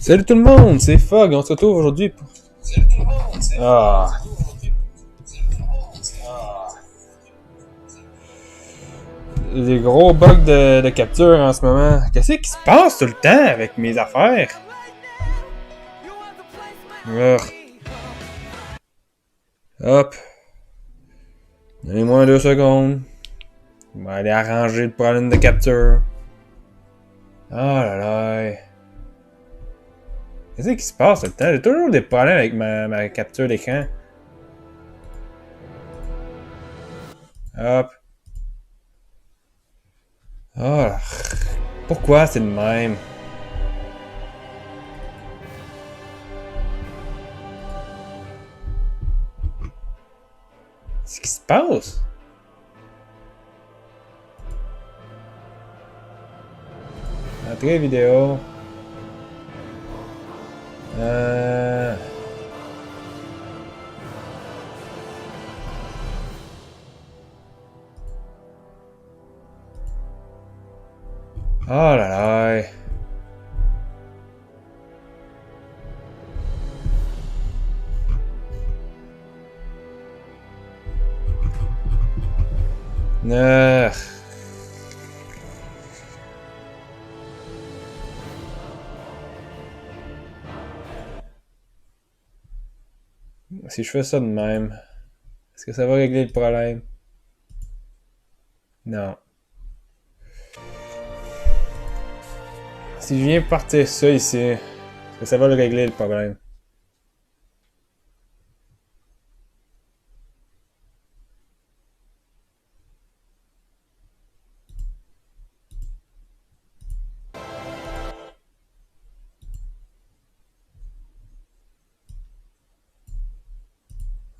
Salut tout le monde, c'est Fog, on se retrouve aujourd'hui pour... Ah. Les gros bugs de capture en ce moment. Qu'est-ce qui se passe tout le temps avec mes affaires? Urgh. Hop. Donnez-moi 2 secondes. On va aller arranger le problème de capture. Oh là là. Qu'est-ce qui se passe tout le temps? J'ai toujours des problèmes avec ma capture d'écran. Hop. Oh, pourquoi c'est le même? Qu'est-ce qui se passe? Entrée vidéo. Oh là là. Si je fais ça de même, est-ce que ça va régler le problème? Non. Si je viens partir ça ici, est-ce que ça va le régler le problème?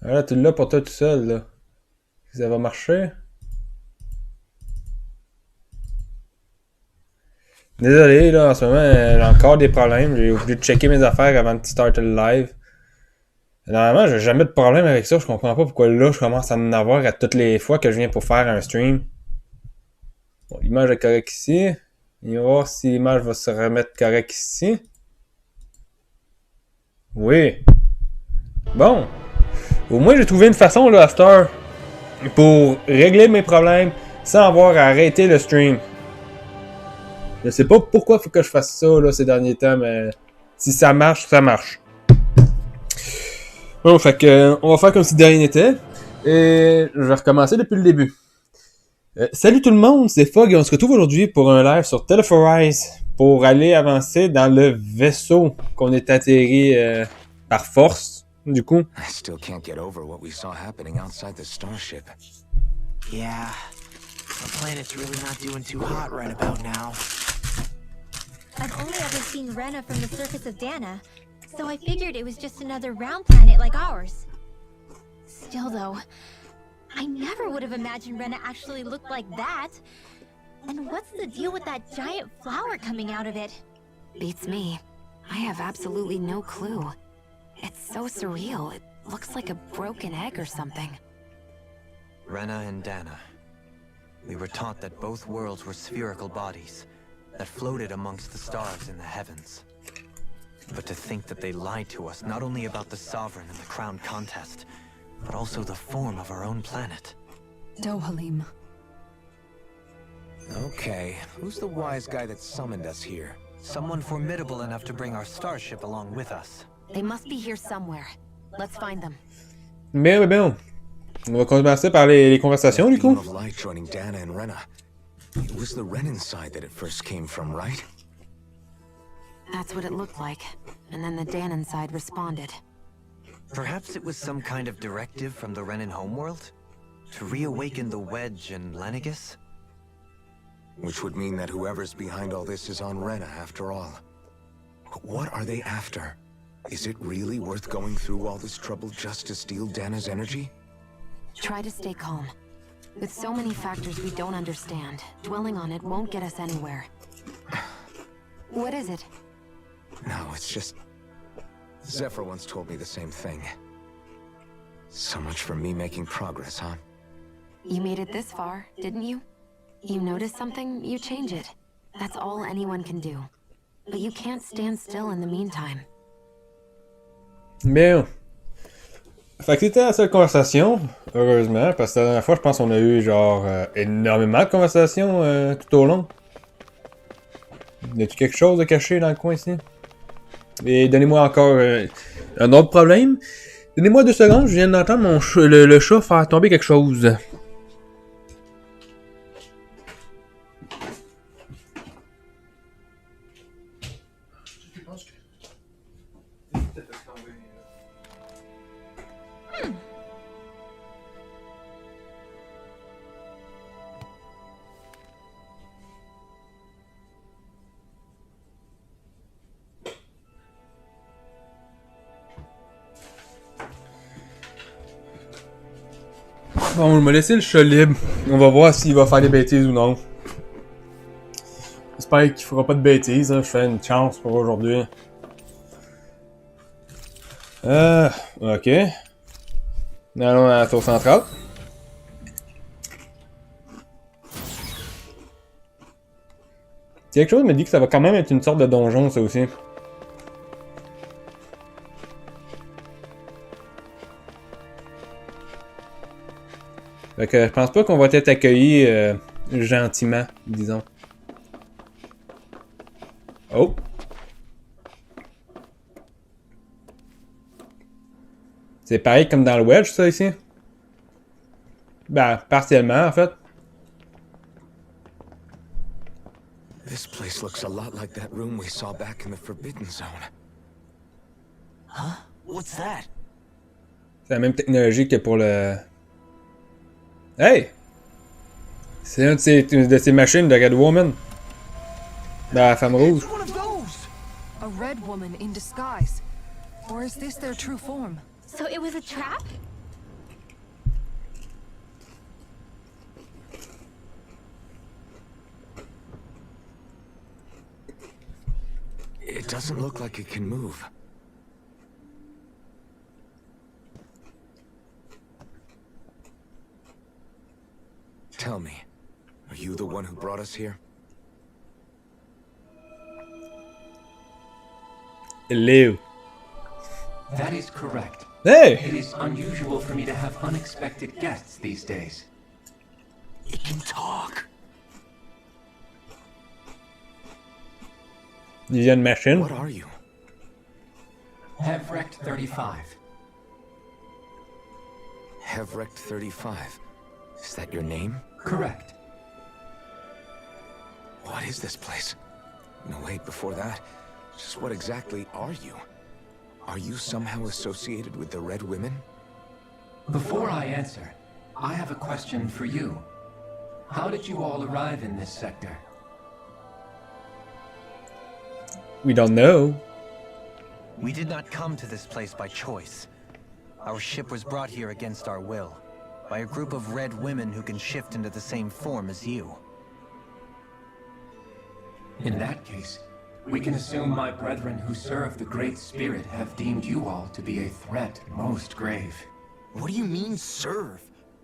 Ah là, tu l'as pour toi tout seul, là. Ça va marcher? Désolé, là, en ce moment, j'ai encore des problèmes. J'ai oublié de checker mes affaires avant de starter le live. Normalement, j'ai jamais de problème avec ça. Je comprends pas pourquoi là, je commence à en avoir à toutes les fois que je viens pour faire un stream. Bon, l'image est correcte ici. On va voir si l'image va se remettre correcte ici. Oui. Bon. Au moins, j'ai trouvé une façon, là, à cette heure, pour régler mes problèmes sans avoir à arrêter le stream. Je sais pas pourquoi il faut que je fasse ça, là, ces derniers temps, mais si ça marche, ça marche. Bon, fait que, on va faire comme si de rien n'était. Et je vais recommencer depuis le début. Salut tout le monde, c'est Fog et on se retrouve aujourd'hui pour un live sur Teleforize pour aller avancer dans le vaisseau qu'on est atterri par force, du coup. I still can't get over what we saw happening outside the starship. Yeah, the planet's really not doing too hot right about now. I've only ever seen Rena from the surface of Dana, so I figured it was just another round planet like ours. Still though, I never would have imagined Rena actually looked like that. And what's the deal with that giant flower coming out of it? Beats me. I have absolutely no clue. It's so surreal. It looks like a broken egg or something. Rena and Dana. We were taught that both worlds were spherical bodies that floated amongst the stars in the heavens. But to think that they lied to us not only about the Sovereign and the Crown contest, but also the form of our own planet. Dohalim. Okay, who's the wise guy that summoned us here? Someone formidable enough to bring our starship along with us. They must be here somewhere. Let's find them. Bien. On va commencer par les conversations, du coup. Beam of light joining Dana and Rena. It was the Renan side that it first came from, right? That's what it looked like. And then the Danon side responded. Perhaps it was some kind of directive from the Renan homeworld? To reawaken the Wedge and Lenegus? Which would mean that whoever's behind all this is on Rena after all. But what are they after? Is it really worth going through all this trouble just to steal Dana's energy? Try to stay calm. With so many factors we don't understand, dwelling on it won't get us anywhere. What is it? No, it's just... Zephyr once told me the same thing. So much for me making progress, huh? You made it this far, didn't you? You notice something, you change it. That's all anyone can do. but you can't stand still in the meantime. Bien. Fait que c'était la seule conversation, heureusement, parce que la dernière fois, je pense qu'on a eu genre énormément de conversations tout au long. Y a-tu quelque chose de caché dans le coin ici? Et donnez-moi encore un autre problème. Donnez-moi 2 secondes, je viens d'entendre le chat faire tomber quelque chose. Bon, on m'a laissé le chat libre. On va voir s'il va faire des bêtises ou non. J'espère qu'il fera pas de bêtises. Hein. Je fais une chance pour aujourd'hui. Ok. Allons à la tour centrale. Quelque chose me dit que ça va quand même être une sorte de donjon, ça aussi. Fait que je pense pas qu'on va être accueillis gentiment, disons. Oh! C'est pareil comme dans le Wedge, ça, ici? Ben, partiellement, en fait. This place looks a lot like that room we saw back in the Forbidden Zone. Huh? What's that? C'est la même technologie que pour le... Hey! C'est une de ces machines de Red Woman. De la femme rouge. One of those! A red woman in disguise. Or is this their true form? So it was a trap? It doesn't look like it can move. Tell me, are you the one who brought us here? Hello. That is correct. Hey! It is unusual for me to have unexpected guests these days. It can talk. Il y a une machine. What are you? Hevrecht 35. Hevrecht 35. Is that your name? Correct. What is this place? No, wait, before that. Just what exactly are you? Are you somehow associated with the Red Women? Before I answer, I have a question for you. How did you all arrive in this sector? We don't know. We did not come to this place by choice. Our ship was brought here against our will, by a group of red women who can shift into the same form as you. In that case, we can assume my brethren who serve the Great Spirit have deemed you all to be a threat most grave. What do you mean, serve?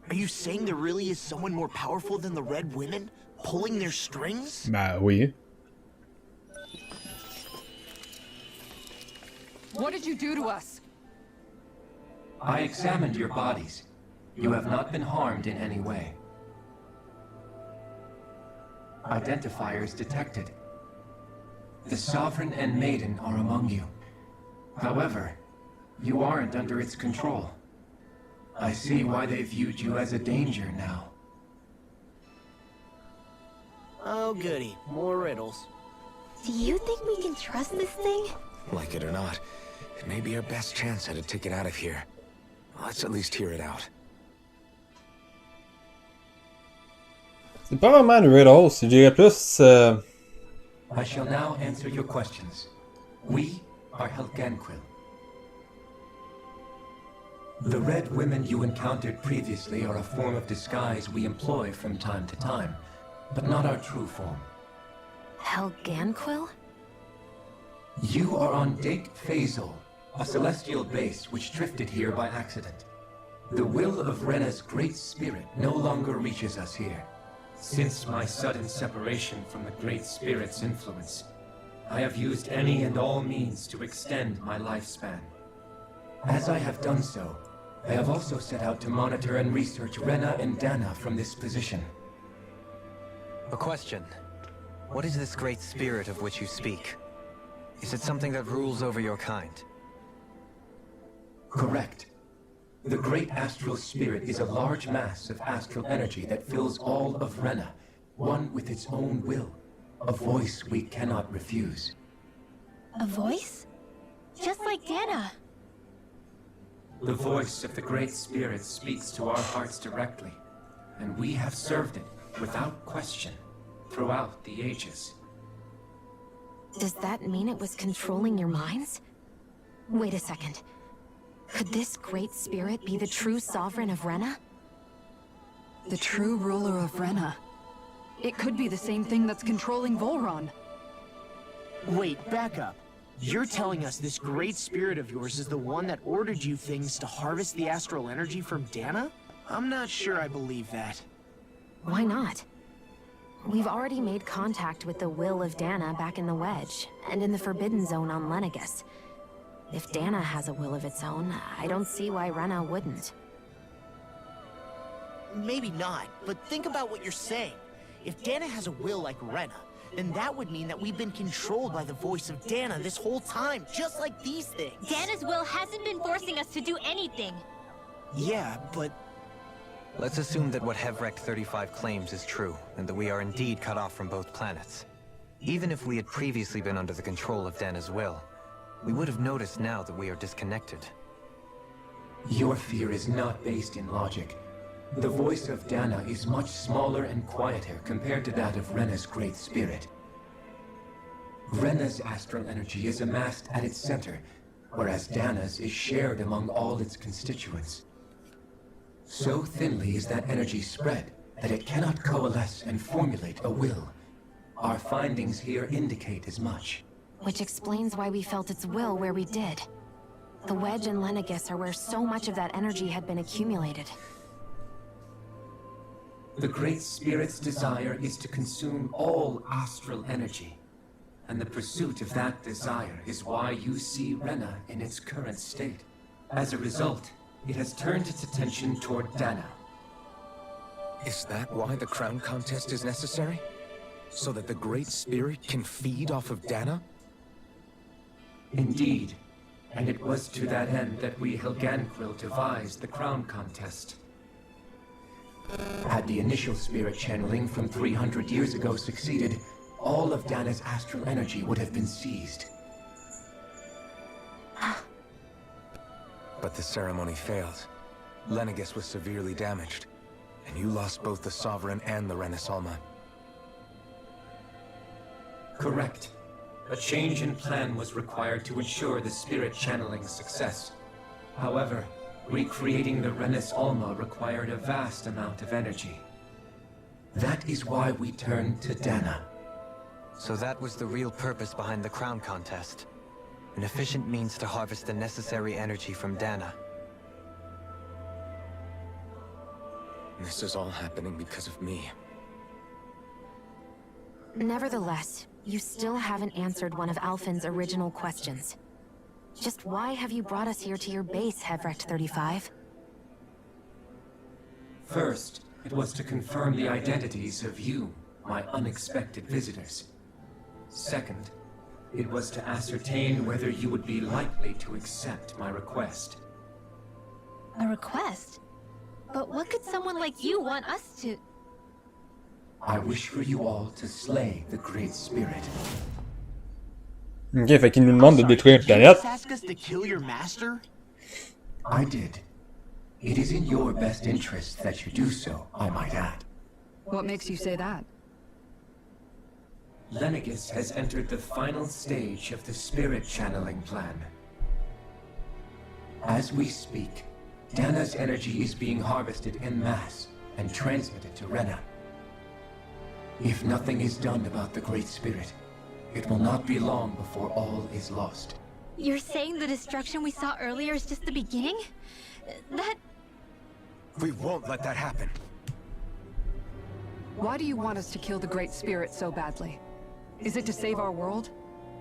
Are you saying there really is someone more powerful than the Red Women, pulling their strings? Bah oui. What did you do to us? I examined your bodies. You have not been harmed in any way. Identifiers detected. The Sovereign and Maiden are among you. However, you aren't under its control. I see why they viewed you as a danger now. Oh, goody. More riddles. Do you think we can trust this thing? Like it or not, it may be our best chance at a ticket out of here. Let's at least hear it out. C'est pas vraiment une riddle, je dirais plus... I shall now answer your questions. We are Helganquil. The red women you encountered previously are a form of disguise we employ from time to time, but not our true form. Helganquil? You are on Dake Phasal, a celestial base which drifted here by accident. The will of Rena's great spirit no longer reaches us here. Since my sudden separation from the Great Spirit's influence, I have used any and all means to extend my lifespan. As I have done so, I have also set out to monitor and research Rena and Dana from this position. A question. What is this great spirit of which you speak? Is it something that rules over your kind? Correct. The great astral spirit is a large mass of astral energy that fills all of Rena, one with its own will, a voice we cannot refuse. A voice? Just like Dana. The voice of the great spirit speaks to our hearts directly, and we have served it without question throughout the ages. Does that mean it was controlling your minds? Wait a second. Could this great spirit be the true sovereign of Rena? The true ruler of Rena. It could be the same thing that's controlling Volron. Wait, back up. You're telling us this great spirit of yours is the one that ordered you things to harvest the astral energy from Dana? I'm not sure I believe that. Why not? We've already made contact with the will of Dana back in the Wedge, and in the Forbidden Zone on Lenegus. If Dana has a will of its own, I don't see why Rena wouldn't. Maybe not, but think about what you're saying. If Dana has a will like Rena, then that would mean that we've been controlled by the voice of Dana this whole time, just like these things. Dana's will hasn't been forcing us to do anything. Yeah, but Let's assume that what Hevrect 35 claims is true, and that we are indeed cut off from both planets. Even if we had previously been under the control of Dana's will, we would have noticed now that we are disconnected. Your fear is not based in logic. The voice of Dana is much smaller and quieter compared to that of Rena's great spirit. Rena's astral energy is amassed at its center, whereas Dana's is shared among all its constituents. So thinly is that energy spread that it cannot coalesce and formulate a will. Our findings here indicate as much. Which explains why we felt its will where we did. The Wedge and Lenegus are where so much of that energy had been accumulated. The Great Spirit's desire is to consume all astral energy. And the pursuit of that desire is why you see Rena in its current state. As a result, it has turned its attention toward Dana. Is that why the crown contest is necessary? So that the Great Spirit can feed off of Dana? Indeed. And it was to that end that we Helganquil devised the crown contest. Had the initial spirit channeling from 300 years ago succeeded, all of Dana's astral energy would have been seized. But the ceremony failed. Lenegus was severely damaged, and you lost both the Sovereign and the Renasalma. Correct. A change in plan was required to ensure the spirit channeling's success. However, recreating the Renis Alma required a vast amount of energy. That is why we turned to Dana. So that was the real purpose behind the crown contest. An efficient means to harvest the necessary energy from Dana. This is all happening because of me. Nevertheless, you still haven't answered one of Alphen's original questions. Just why have you brought us here to your base, Hevrect 35? First, it was to confirm the identities of you, my unexpected visitors. Second, it was to ascertain whether you would be likely to accept my request. A request? But what could someone like you want us to... I wish for you all to slay the Great Spirit. Ok, fait qu'il nous demande de détruire une Did you planète. just ask us to kill your master? I did. It is in your best interest that you do so, I might add. What makes you say that? Lenegus has entered the final stage of the spirit channeling plan. As we speak, Dana's energy is being harvested en masse and transmitted to Rena. If nothing is done about the Great Spirit, it will not be long before all is lost. You're saying the destruction we saw earlier is just the beginning? That... We won't let that happen. Why do you want us to kill the Great Spirit so badly? Is it to save our world?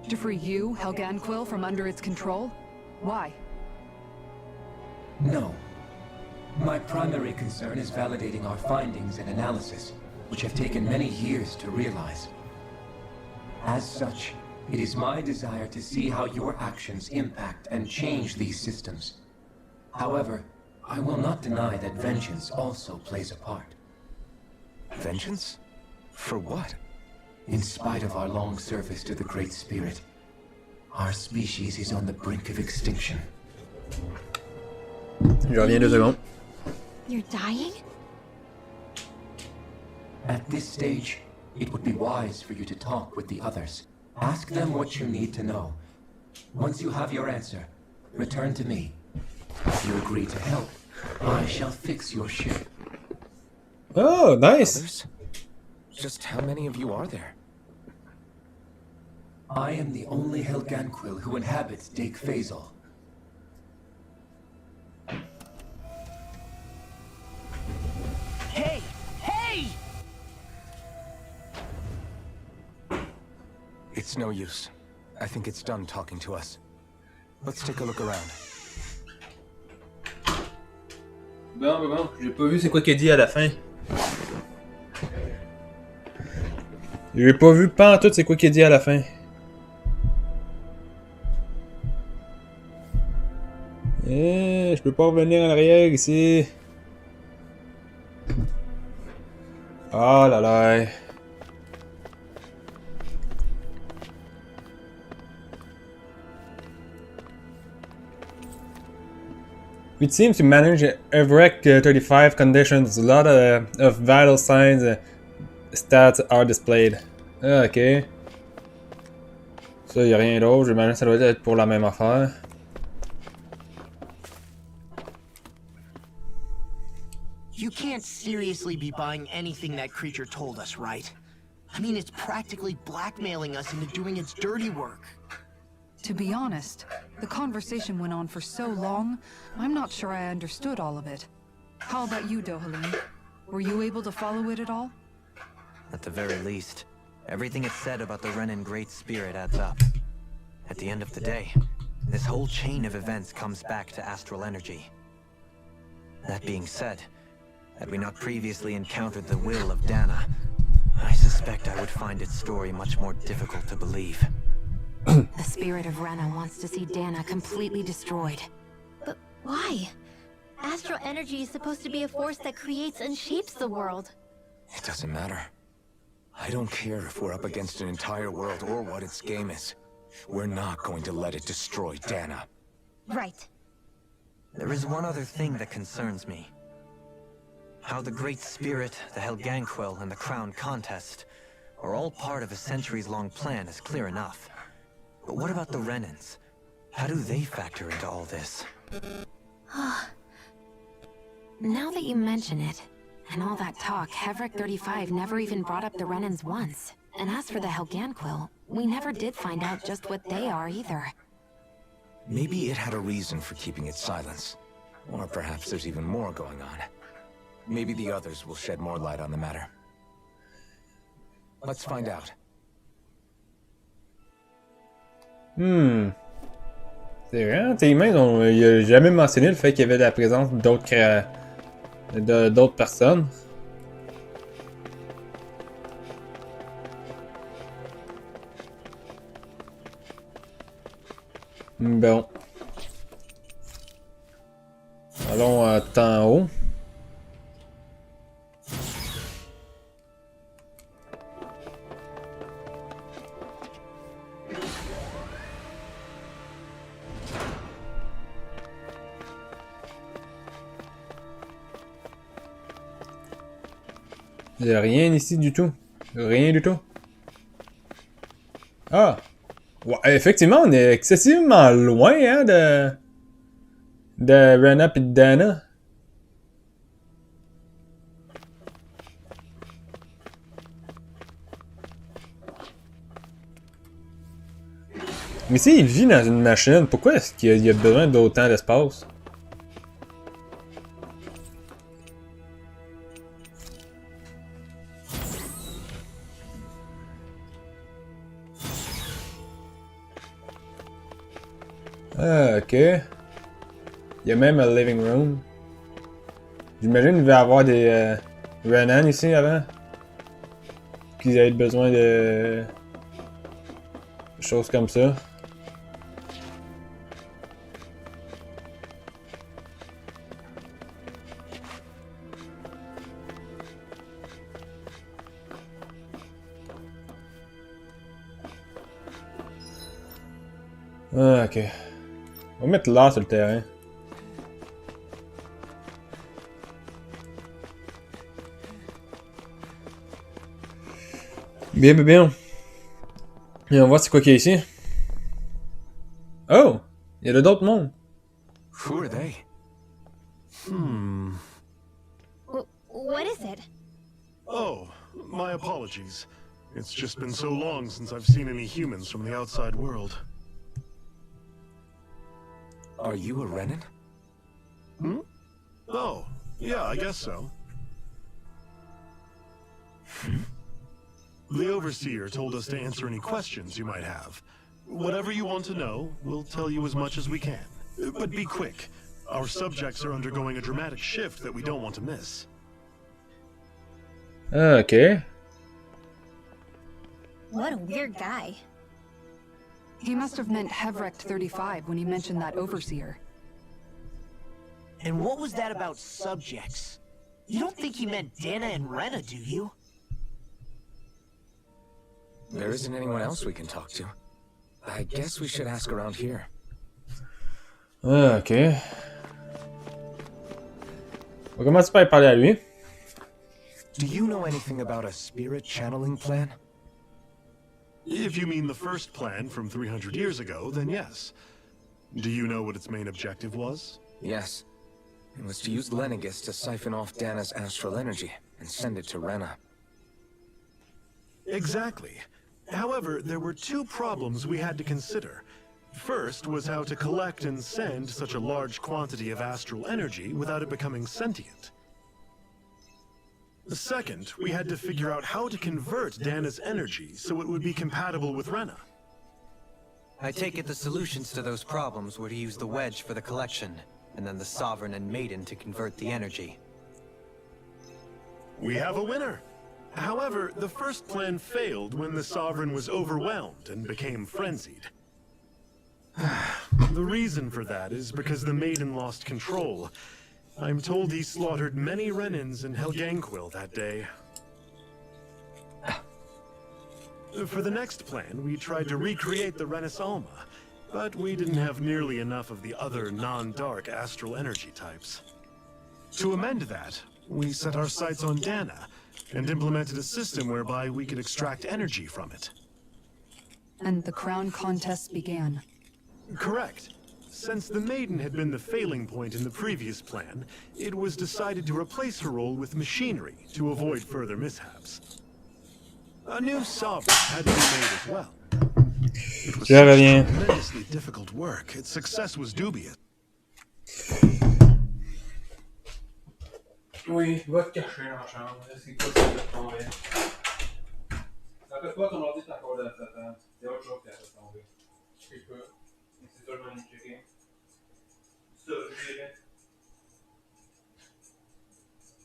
To free you, Helganquil, from under its control? Why? No. My primary concern is validating our findings and analysis, which have taken many years to realize. As such, it is my desire to see how your actions impact and change these systems. However, I will not deny that vengeance also plays a part. Vengeance? For what? In spite of our long service to the Great Spirit, our species is on the brink of extinction. Je reviens 2 secondes. You're dying? At this stage, it would be wise for you to talk with the others. Ask them what you need to know. Once you have your answer, return to me. If you agree to help, I shall fix your ship. Oh, nice! Others? Just how many of you are there? I am the only Helganquil who inhabits Dake Phasal. Hey! Hey! It's no use. I think it's done talking to us. Let's take a look around. Bon. J'ai pas vu c'est quoi qu'il a dit à la fin. J'ai pas vu pantoute c'est quoi qu'il a dit à la fin. Je peux pas revenir en arrière ici. Oh là là. It seems to manage Everec 35 conditions. A lot of vital signs stats are displayed. Ah, ok. Ça, y a rien d'autre. J'imagine que ça doit être pour la même affaire. You can't seriously be buying anything that creature told us, right? I mean, it's practically blackmailing us into doing its dirty work. To be honest, the conversation went on for so long, I'm not sure I understood all of it. How about you, Dohalim? Were you able to follow it at all? At the very least, everything it said about the Renan Great Spirit adds up. At the end of the day, this whole chain of events comes back to astral energy. That being said, had we not previously encountered the will of Dana, I suspect I would find its story much more difficult to believe. The spirit of Rena wants to see Dana completely destroyed. But why? Astral energy is supposed to be a force that creates and shapes the world. It doesn't matter. I don't care if we're up against an entire world or what its game is. We're not going to let it destroy Dana. Right. There is one other thing that concerns me. How the Great Spirit, the Helganquil, and the Crown Contest are all part of a centuries-long plan is clear enough. But what about the Renans? How do they factor into all this? Now that you mention it, and all that talk, Hevrek 35 never even brought up the Renans once. And as for the Helganquil, we never did find out just what they are either. Maybe it had a reason for keeping its silence. Or perhaps there's even more going on. Maybe the others will shed more light on the matter. Let's find out. C'est vrai, tes mains, il a jamais mentionné le fait qu'il y avait la présence d'autres d'autres personnes. Bon. Allons tout en haut. Il n'y a rien ici du tout. Rien du tout. Ah! Ouais, effectivement, on est excessivement loin hein, de Rena et de Dana. Mais si il vit dans une machine, pourquoi est-ce qu'il y a besoin d'autant d'espace? Ah, ok. Il y a même un living room. J'imagine qu'il devait y avoir des Renan ici avant. Qu'ils aient besoin de choses comme ça. Ah, ok. On va mettre là sur le terrain. Bien, bien, bien. Et on voit c'est quoi qu'il y a ici. Oh! Il y a d'autres mondes. Who are they? What is it? Oh, my apologies. It's just been so long since I've seen any humans from the outside world. Are you a Renan? Oh, yeah, I guess so. The Overseer told us to answer any questions you might have. Whatever you want to know, we'll tell you as much as we can. But be quick. Our subjects are undergoing a dramatic shift that we don't want to miss. Ok. What a weird guy. He must have meant Hevrecht 35 when he mentioned that Overseer. And what was that about subjects? You don't think he meant Dana and Rena, do you? There isn't anyone else we can talk to. I guess we should ask around here. Ok. On va commencer par parler à lui. Do you know anything about a spirit channeling plan? If you mean the first plan from 300 years ago, then yes. Do you know what its main objective was? Yes. It was to use Lenegis to siphon off Dana's astral energy and send it to Rena. Exactly. However, there were two problems we had to consider. First was how to collect and send such a large quantity of astral energy without it becoming sentient. Second, we had to figure out how to convert Dana's energy so it would be compatible with Rena. I take it the solutions to those problems were to use the wedge for the collection, and then the Sovereign and Maiden to convert the energy. We have a winner! However, the first plan failed when the Sovereign was overwhelmed and became frenzied. The reason for that is because the Maiden lost control. I'm told he slaughtered many Renans in Helganquil that day. For the next plan, we tried to recreate the Renasalma, but we didn't have nearly enough of the other non-dark astral energy types. To amend that, we set our sights on Dana, and implemented a system whereby we could extract energy from it. And the crown contest began. Correct. Since the Maiden had been the failing point in the previous plan, it was decided to replace her role with machinery to avoid further mishaps. A new sovereign had to be made as well. It was such tremendously difficult work. Its success was dubious. Oui, va te cacher dans la chambre. C'est quoi ça fait tomber? Ça fait pas ton ordi est encore dans la table. C'est autre chose qui a fait tomber. Je sais pas. C'est ça le manipulé. Ça, je dirais.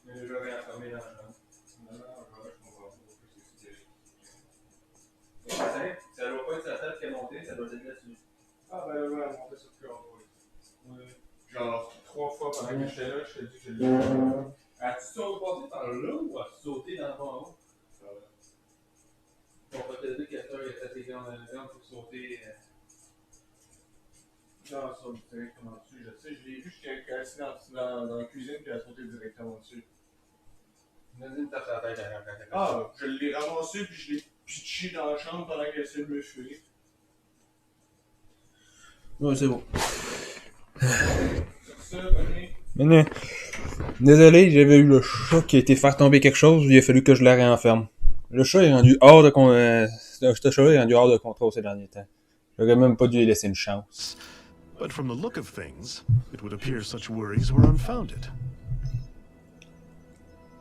Mais j'aurais enfermé dans la chambre. Non, je comprends pas. Ça doit pas être sa tête qui est montée, ça doit être là-dessus. Ah ben ouais, elle est montée sur le cœur. Oui. Genre 3 fois pendant que j'étais là, je t'ai dit que je l'ai. As-tu sauté par là ou as-tu sauté dans le fond en haut? On va te dire qu'Astor il a fait les gants dans le gant pour sauter. Genre ça, directement dessus. Je sais, je l'ai vu, je suis assis dans la cuisine puis elle a sauté directement dessus. Vas-y, me tape la tête à la tête. Ah, je l'ai ramassé puis je l'ai pitché dans la chambre pendant qu'elle essayait de me fuir. Ouais, c'est bon. C'est ça, Bonnie. Désolé, j'avais eu le chat qui a été faire tomber quelque chose, il a fallu que je la réenferme. Le chat est rendu hors de ce chat est rendu hors de contrôle ces derniers temps. J'aurais même pas dû lui laisser une chance. But from the look of things, it would appear such worries were unfounded.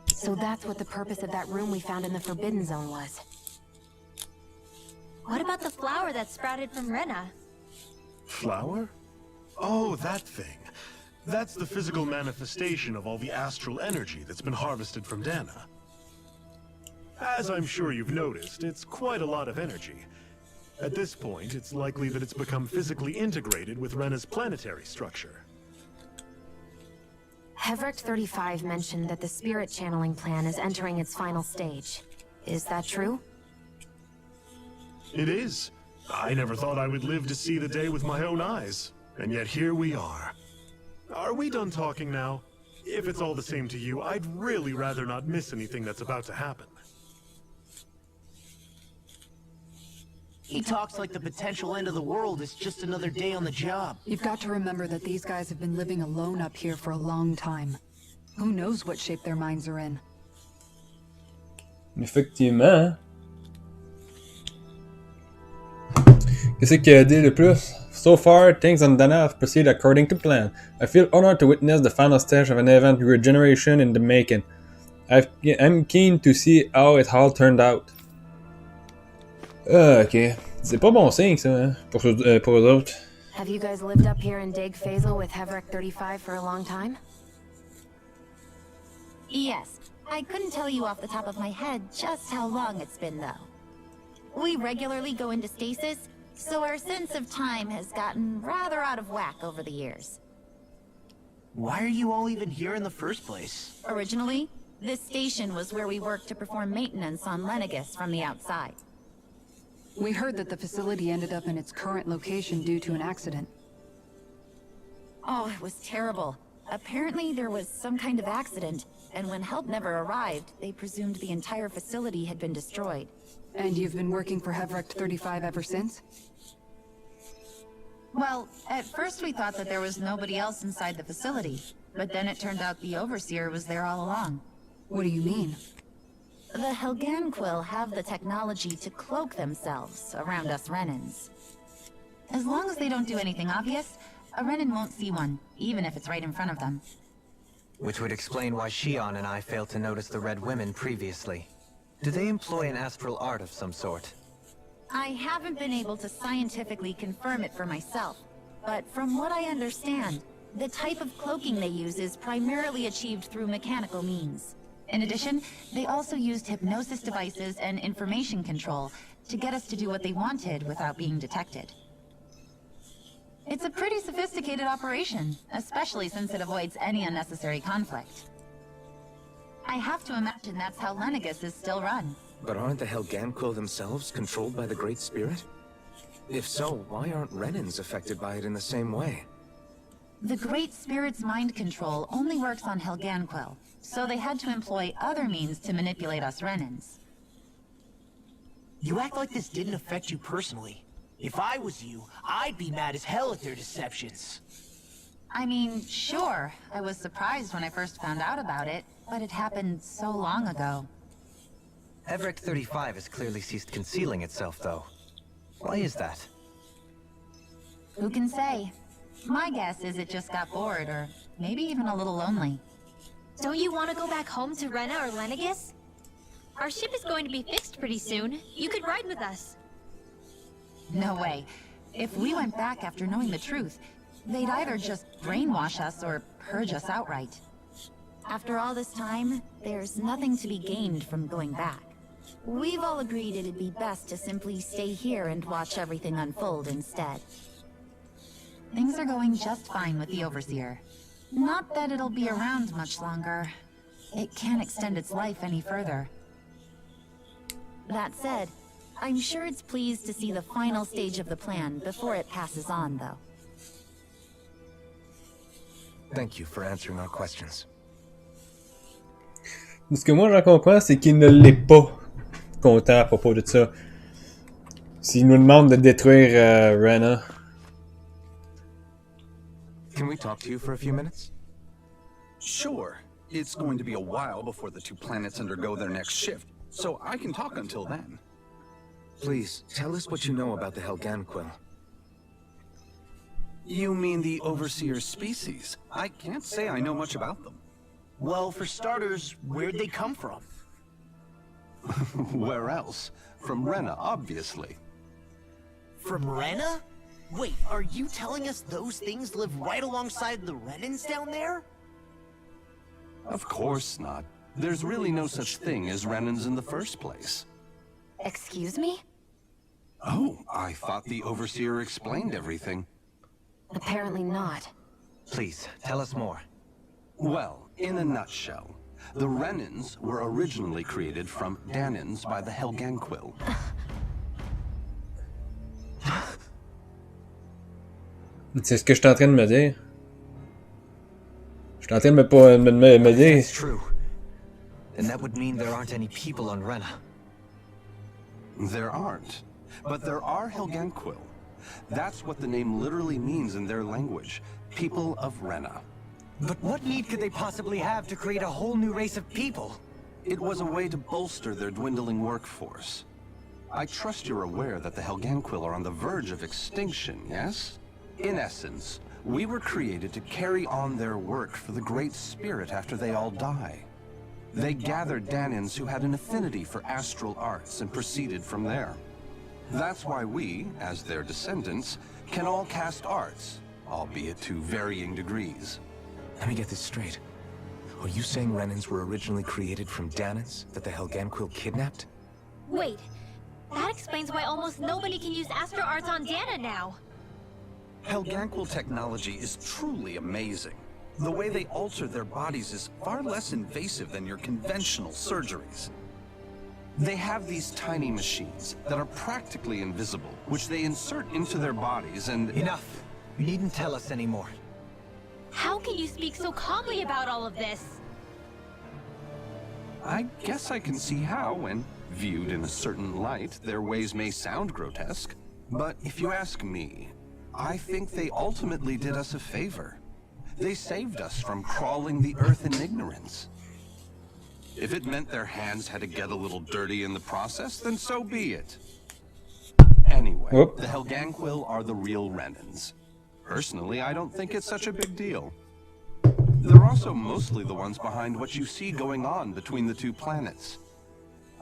So that's what the purpose of that room we found in the Forbidden Zone was. What about the flower that sprouted from Rena? Flower? Oh, that thing. That's the physical manifestation of all the astral energy that's been harvested from Dana. As I'm sure you've noticed, it's quite a lot of energy. At this point, it's likely that it's become physically integrated with Rena's planetary structure. Heverick 35 mentioned that the spirit channeling plan is entering its final stage. Is that true? It is. I never thought I would live to see the day with my own eyes. And yet here we are. Are we done talking now? If it's all the same to you, I'd really rather not miss anything that's about to happen. He talks like the potential end of the world is just another day on the job. You've got to remember that these guys have been living alone up here for a long time. Who knows what shape their minds are in? Effectivement. Qu'est-ce qui a aidé le plus? So far, things on Dana have proceeded according to plan. I feel honored to witness the final stage of an event regeneration in the making. I'm keen to see how it all turned out. Ok. C'est pas bon signe, ça, hein, pour eux autres. Have you guys lived up here in Dig Phasal with Heverick 35 for a long time? Yes. I couldn't tell you off the top of my head just how long it's been, though. We regularly go into stasis, so our sense of time has gotten rather out of whack over the years. Why are you all even here in the first place? Originally, this station was where we worked to perform maintenance on Lenegis from the outside. We heard that the facility ended up in its current location due to an accident. Oh, it was terrible. Apparently there was some kind of accident, and when help never arrived, they presumed the entire facility had been destroyed. And you've been working for Heverick 35 ever since? Well, at first we thought that there was nobody else inside the facility, but then it turned out the Overseer was there all along. What do you mean? The Helganquil have the technology to cloak themselves around us Renans. As long as they don't do anything obvious, a Renan won't see one, even if it's right in front of them. Which would explain why Shion and I failed to notice the Red Women previously. Do they employ an astral art of some sort? I haven't been able to scientifically confirm it for myself, but from what I understand, the type of cloaking they use is primarily achieved through mechanical means. In addition, they also used hypnosis devices and information control to get us to do what they wanted without being detected. It's a pretty sophisticated operation, especially since it avoids any unnecessary conflict. I have to imagine that's how Lenegis is still run. But aren't the Helganquil themselves controlled by the Great Spirit? If so, why aren't Renans affected by it in the same way? The Great Spirit's mind control only works on Helganquil, so they had to employ other means to manipulate us Renans. You act like this didn't affect you personally. If I was you, I'd be mad as hell at their deceptions. I mean, sure, I was surprised when I first found out about it, but it happened so long ago. Heverick 35 has clearly ceased concealing itself, though. Why is that? Who can say? My guess is it just got bored, or maybe even a little lonely. Don't you want to go back home to Rena or Lenegis? Our ship is going to be fixed pretty soon. You could ride with us. No way. If we went back after knowing the truth, they'd either just brainwash us or purge us outright. After all this time, there's nothing to be gained from going back. We've all agreed it'd be best to simply stay here and watch everything unfold instead. Things are going just fine with the Overseer. Not that it'll be around much longer. It can't extend its life any further. That said, I'm sure it's pleased to see the final stage of the plan before it passes on, though. Thank you for answering our questions. Ce que moi j'en comprends, c'est qu'il ne l'est pas content à propos de ça. S'il nous demande de détruire Rena. Can we talk to you for a few minutes? Sure. It's going to be a while before the two planets undergo their next shift, so I can talk until then. Please, tell us what you know about the Helganquil. You mean the Overseer species? I can't say I know much about them. Well, for starters, where'd they come from? Where else? From Rena, obviously. From Rena? Wait, are you telling us those things live right alongside the Renans down there? Of course not. There's really no such thing as Renans in the first place. Excuse me? Oh, I thought the Overseer explained everything. Apparently not. Please, tell us more. Well, in a nutshell, the Renans were originally created from Danans by the Helganquil. C'est ce que je suis en train de me dire. Je suis en train de me dire. That's true. Then that would mean there aren't any people on Rena. There aren't. But there are Helganquil. That's what the name literally means in their language. People of Rena. But what need could they possibly have to create a whole new race of people? It was a way to bolster their dwindling workforce. I trust you're aware that the Helganquil are on the verge of extinction, yes? In essence, we were created to carry on their work for the Great Spirit after they all die. They gathered Danans who had an affinity for astral arts and proceeded from there. That's why we, as their descendants, can all cast arts, albeit to varying degrees. Let me get this straight. Are you saying Renans were originally created from Danans that the Helganquil kidnapped? Wait, that explains why almost nobody can use Astro Arts on Dana now. Helganquil technology is truly amazing. The way they alter their bodies is far less invasive than your conventional surgeries. They have these tiny machines that are practically invisible, which they insert into their bodies and... Enough! You needn't tell us anymore. How can you speak so calmly about all of this? I guess I can see how, when viewed in a certain light, their ways may sound grotesque. But if you ask me, I think they ultimately did us a favor. They saved us from crawling the earth in ignorance. If it meant their hands had to get a little dirty in the process, then so be it. Anyway, the Helganquil are the real Renans. Personally, I don't think it's such a big deal. They're also mostly the ones behind what you see going on between the two planets.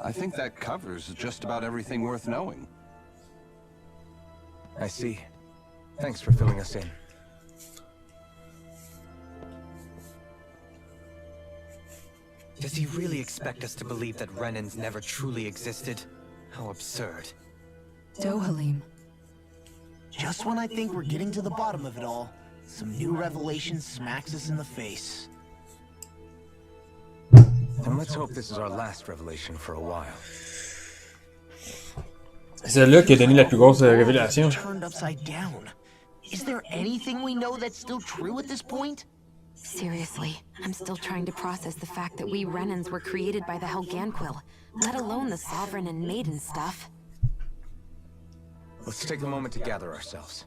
I think that covers just about everything worth knowing. I see. Thanks for filling us in. Does he really expect us to believe that Renans never truly existed? How absurd. Dohalim. Just when I think we're getting to the bottom of it all, some new revelation smacks us in the face. Then let's hope this is our last revelation for a while. C'est là qui a donné la plus grosse révélation. Turned upside down. Is there anything we know that's still true at this point? Seriously, I'm still trying to process the fact that we Renans were created by the Helganquil, let alone the Sovereign and Maiden stuff. Let's take a moment to gather ourselves.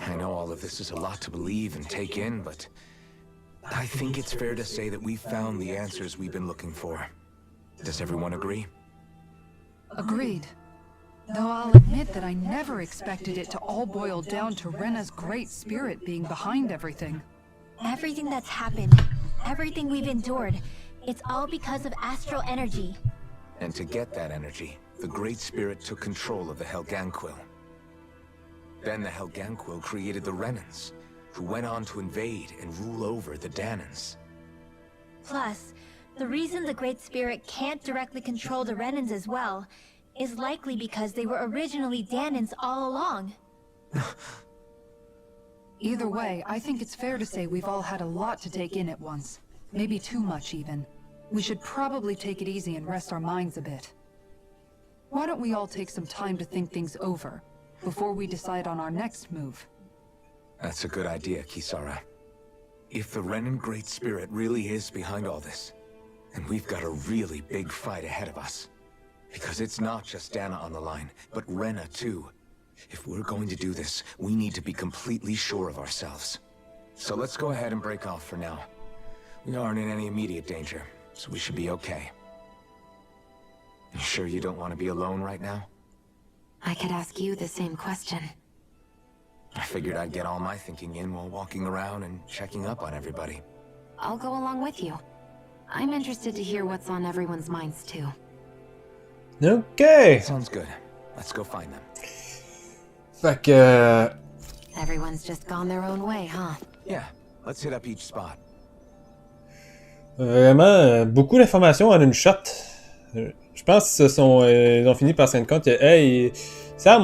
I know all of this is a lot to believe and take in, but I think it's fair to say that we've found the answers we've been looking for. Does everyone agree? Agreed. Though I'll admit that I never expected it to all boil down to Rena's great spirit being behind everything. Everything that's happened, everything we've endured, it's all because of astral energy. And to get that energy, the Great Spirit took control of the Helganquil. Then the Helganquil created the Renans, who went on to invade and rule over the Danans. Plus, the reason the Great Spirit can't directly control the Renans as well is likely because they were originally Danans all along. Either way, I think it's fair to say we've all had a lot to take in at once. Maybe too much, even. We should probably take it easy and rest our minds a bit. Why don't we all take some time to think things over, before we decide on our next move? That's a good idea, Kisara. If the Renan Great Spirit really is behind all this, then we've got a really big fight ahead of us. Because it's not just Dana on the line, but Rena too. If we're going to do this, we need to be completely sure of ourselves. So let's go ahead and break off for now. We aren't in any immediate danger, so we should be okay. You sure you don't want to be alone right now? I could ask you the same question. I figured I'd get all my thinking in while walking around and checking up on everybody. I'll go along with you. I'm interested to hear what's on everyone's minds too. Okay. Sounds good. Let's go find them. Fait que... Everyone's just gone their own way, huh? Yeah, let's hit up each spot. Vraiment, beaucoup d'informations en une shot. Je pense qu'ils ils ont fini par se rendre compte que, hey, Sam,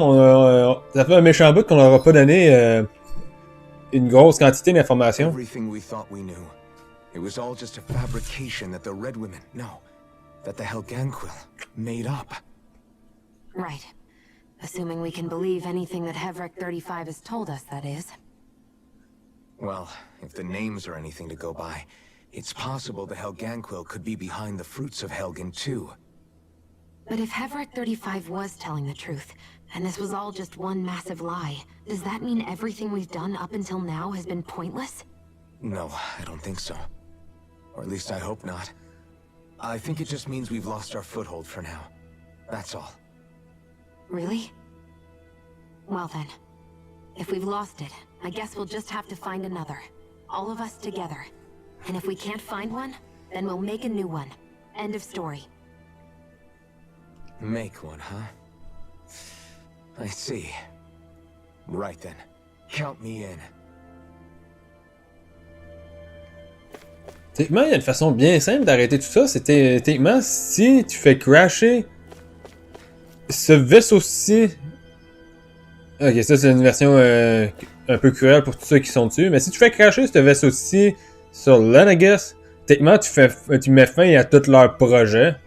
ça fait un méchant bout qu'on leur a pas donné une grosse quantité d'informations. Everything we thought we knew. It was all just a fabrication that the Red Women, that the Helganquil made up. Right. Assuming we can believe anything that Hevrek 35 has told us, that is. Well, if the names are anything to go by, it's possible the Helganquil could be behind the fruits of Helgen too. But if Hevrek 35 was telling the truth, and this was all just one massive lie, does that mean everything we've done up until now has been pointless? No, I don't think so. Or at least I hope not. I think it just means we've lost our foothold for now. That's all. Really? Well then, if we've lost it, I guess we'll just have to find another. All of us together. And if we can't find one, then we'll make a new one. End of story. Make one, huh? I see. Right then. Count me in. Techniquement, il y a une façon bien simple d'arrêter tout ça. C'était techniquement, si tu fais crasher ce vaisseau-ci... Ok, ça c'est une version un peu cruelle pour tous ceux qui sont dessus. Mais si tu fais crasher ce vaisseau-ci sur Lenegus, techniquement tu mets fin à tout leur projet.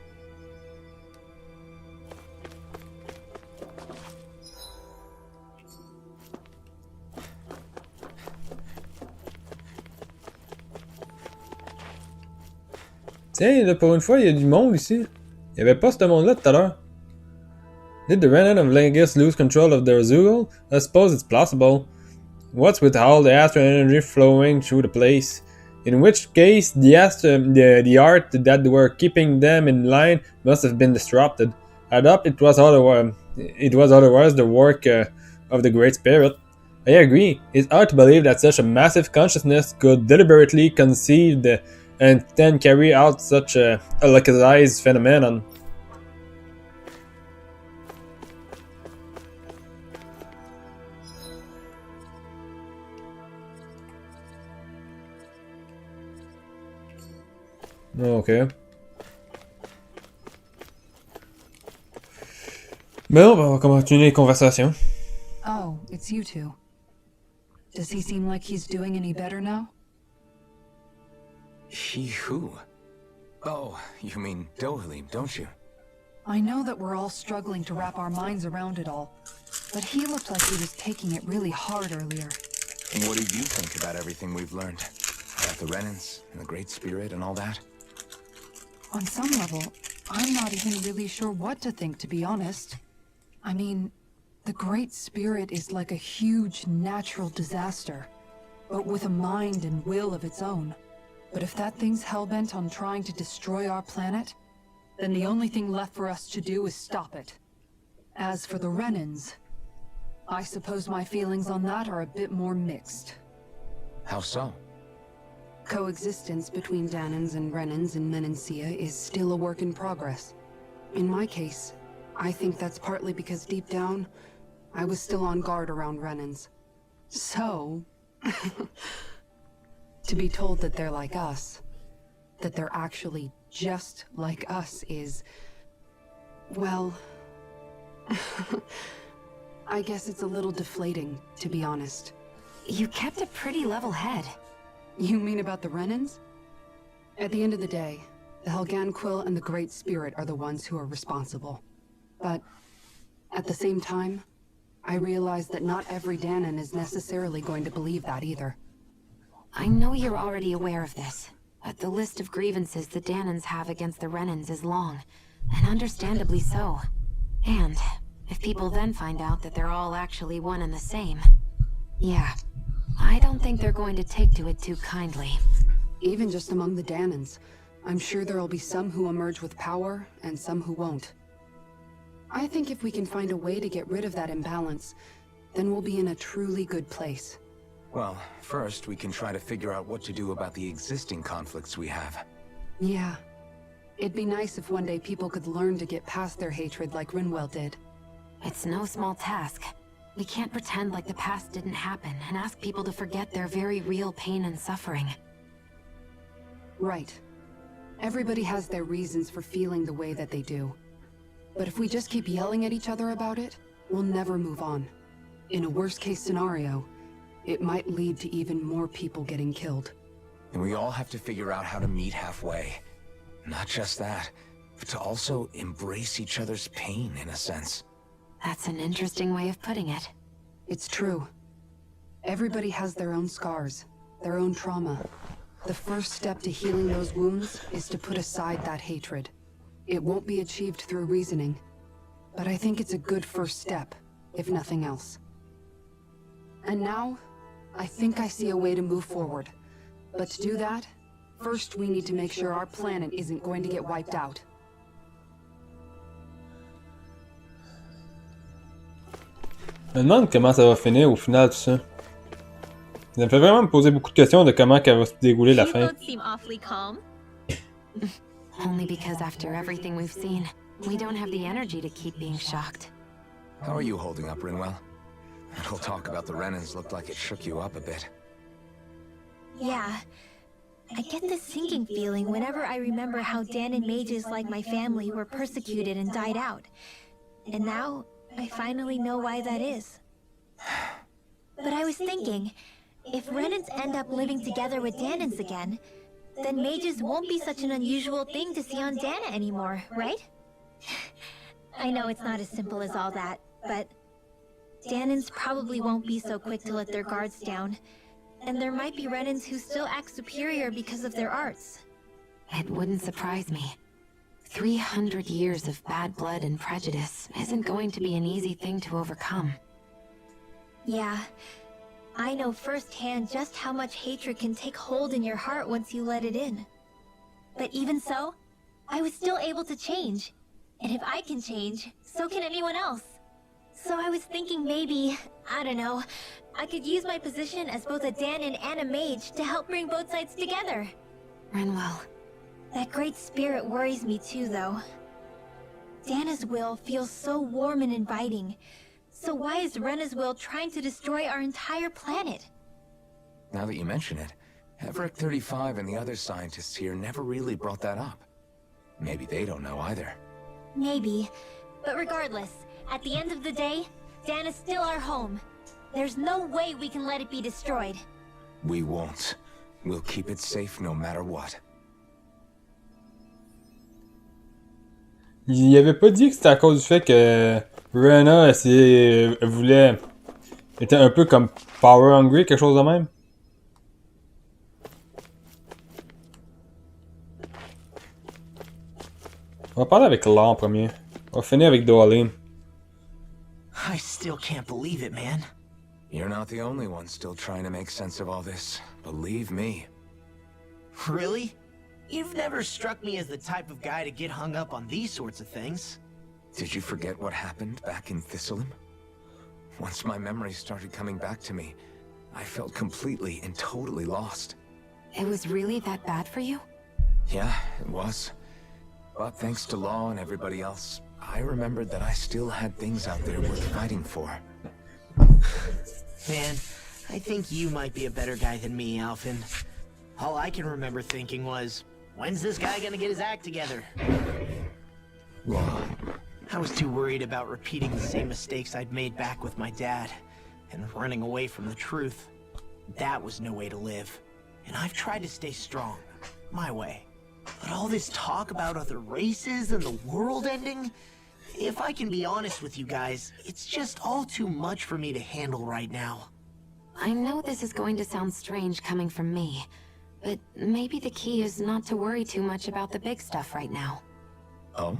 Tiens, là, pour une fois, il y a du monde ici. Il y avait pas ce monde-là tout à l'heure. Did the remnant of Lenegus lose control of their Zoogle? I suppose it's plausible. What's with all the astral energy flowing through the place? In which case, the art that were keeping them in line must have been disrupted. I doubt it was otherwise the work of the Great Spirit. I agree. It's hard to believe that such a massive consciousness could deliberately conceive and then carry out such a localized phenomenon. Ok. Bon, on va continuer les conversations. Oh, it's you two. Does he seem like he's doing any better now? He who? Oh, you mean Dohalim, don't you? I know that we're all struggling to wrap our minds around it all, but he looked like he was taking it really hard earlier. And what do you think about everything we've learned? About the Renans and the Great Spirit and all that? On some level, I'm not even really sure what to think, to be honest. I mean, the Great Spirit is like a huge natural disaster, but with a mind and will of its own. But if that thing's hellbent on trying to destroy our planet, then the only thing left for us to do is stop it. As for the Renans, I suppose my feelings on that are a bit more mixed. How so? Coexistence between Danans and Renans in Menancia is still a work in progress. In my case, I think that's partly because deep down, I was still on guard around Renans. So... to be told that they're like us, that they're actually just like us is... well... I guess it's a little deflating, to be honest. You kept a pretty level head. You mean about the Renans? At the end of the day, the Helganquil and the Great Spirit are the ones who are responsible. But, at the same time, I realize that not every Danan is necessarily going to believe that either. I know you're already aware of this, but the list of grievances the Danans have against the Renans is long, and understandably so. And, if people then find out that they're all actually one and the same... yeah, I don't think they're going to take to it too kindly. Even just among the Danans, I'm sure there'll be some who emerge with power, and some who won't. I think if we can find a way to get rid of that imbalance, then we'll be in a truly good place. Well, first we can try to figure out what to do about the existing conflicts we have. Yeah. It'd be nice if one day people could learn to get past their hatred like Rinwell did. It's no small task. We can't pretend like the past didn't happen and ask people to forget their very real pain and suffering. Right. Everybody has their reasons for feeling the way that they do. But if we just keep yelling at each other about it, we'll never move on. In a worst-case scenario, it might lead to even more people getting killed. And we all have to figure out how to meet halfway. Not just that, but to also embrace each other's pain, in a sense. That's an interesting way of putting it. It's true. Everybody has their own scars, their own trauma. The first step to healing those wounds is to put aside that hatred. It won't be achieved through reasoning, but I think it's a good first step, if nothing else. And now, I think I see a way to move forward. But to do that, first we need to make sure our planet isn't going to get wiped out. Je me demande comment ça va finir au final tout ça. Ça me fait vraiment me poser beaucoup de questions de comment qu'elle va se dérouler la fin. You both seem awfully calm. Only because after everything we've seen, we don't have the energy to keep being shocked. How are you holding up, Rinwell? That whole talk about the Renans looked like it shook you up a bit. Yeah. I get this sinking feeling whenever I remember how Danon mages like my family were persecuted and died out. And now, I finally know why that is. But I was thinking, if Renans end up living together with Danons again, then mages won't be such an unusual thing to see on Dana anymore, right? I know it's not as simple as all that, but Danons probably won't be so quick to let their guards down. And there might be Renans who still act superior because of their arts. It wouldn't surprise me. 300 years of bad blood and prejudice isn't going to be an easy thing to overcome. Yeah. I know firsthand just how much hatred can take hold in your heart once you let it in. But even so, I was still able to change. And if I can change, so can anyone else. So I was thinking maybe, I don't know, I could use my position as both a Danon and a mage to help bring both sides together. Rinwell. That great spirit worries me too, though. Dana's will feels so warm and inviting. So why is Rena's will trying to destroy our entire planet? Now that you mention it, Everett 35 and the other scientists here never really brought that up. Maybe they don't know either. Maybe. But regardless, at the end of the day, Dana's still our home. There's no way we can let it be destroyed. We won't. We'll keep it safe no matter what. Il avait pas dit que c'était à cause du fait que Rena était un peu comme power hungry, quelque chose de même. On va parler avec Law en premier. On va finir avec Dohalim. I still can't believe it, man. You're not the only one still trying to make sense of all this. Believe me. Really? You've never struck me as the type of guy to get hung up on these sorts of things. Did you forget what happened back in Thistleum? Once my memories started coming back to me, I felt completely and totally lost. It was really that bad for you? Yeah, it was. But thanks to Law and everybody else, I remembered that I still had things out there worth fighting for. Man, I think you might be a better guy than me, Alphen. All I can remember thinking was, when's this guy gonna get his act together? Law. I was too worried about repeating the same mistakes I'd made back with my dad, and running away from the truth. That was no way to live. And I've tried to stay strong, my way. But all this talk about other races and the world ending, if I can be honest with you guys, it's just all too much for me to handle right now. I know this is going to sound strange coming from me, but maybe the key is not to worry too much about the big stuff right now. Oh?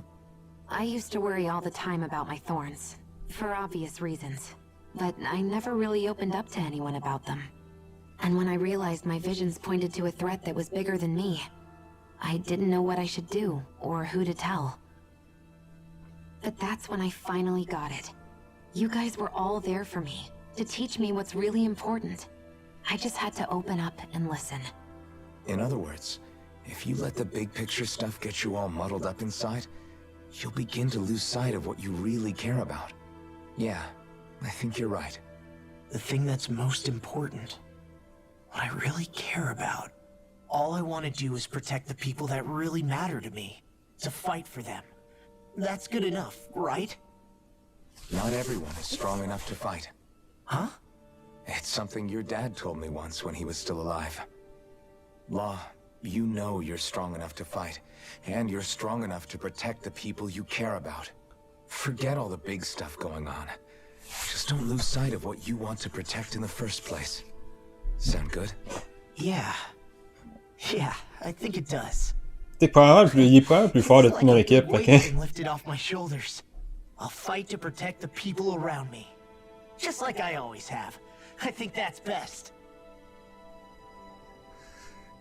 I used to worry all the time about my thorns, for obvious reasons, but I never really opened up to anyone about them. And when I realized my visions pointed to a threat that was bigger than me, I didn't know what I should do, or who to tell. But that's when I finally got it. You guys were all there for me, to teach me what's really important. I just had to open up and listen. In other words, if you let the big picture stuff get you all muddled up inside, you'll begin to lose sight of what you really care about. Yeah, I think you're right. The thing that's most important, what I really care about, all I want to do is protect the people that really matter to me, to fight for them. That's good enough, right? Not everyone is strong enough to fight. Huh? It's something your dad told me once when he was still alive. Law, you know you're strong enough to fight, and you're strong enough to protect the people you care about. Forget all the big stuff going on. Just don't lose sight of what you want to protect in the first place. Sound good? Yeah. Yeah, I think it does. Il est probablement plus fort de toute mon équipe, Weight ok? been lifted off my shoulders. I'll fight to protect the people around me. Just like I always have. I think that's best.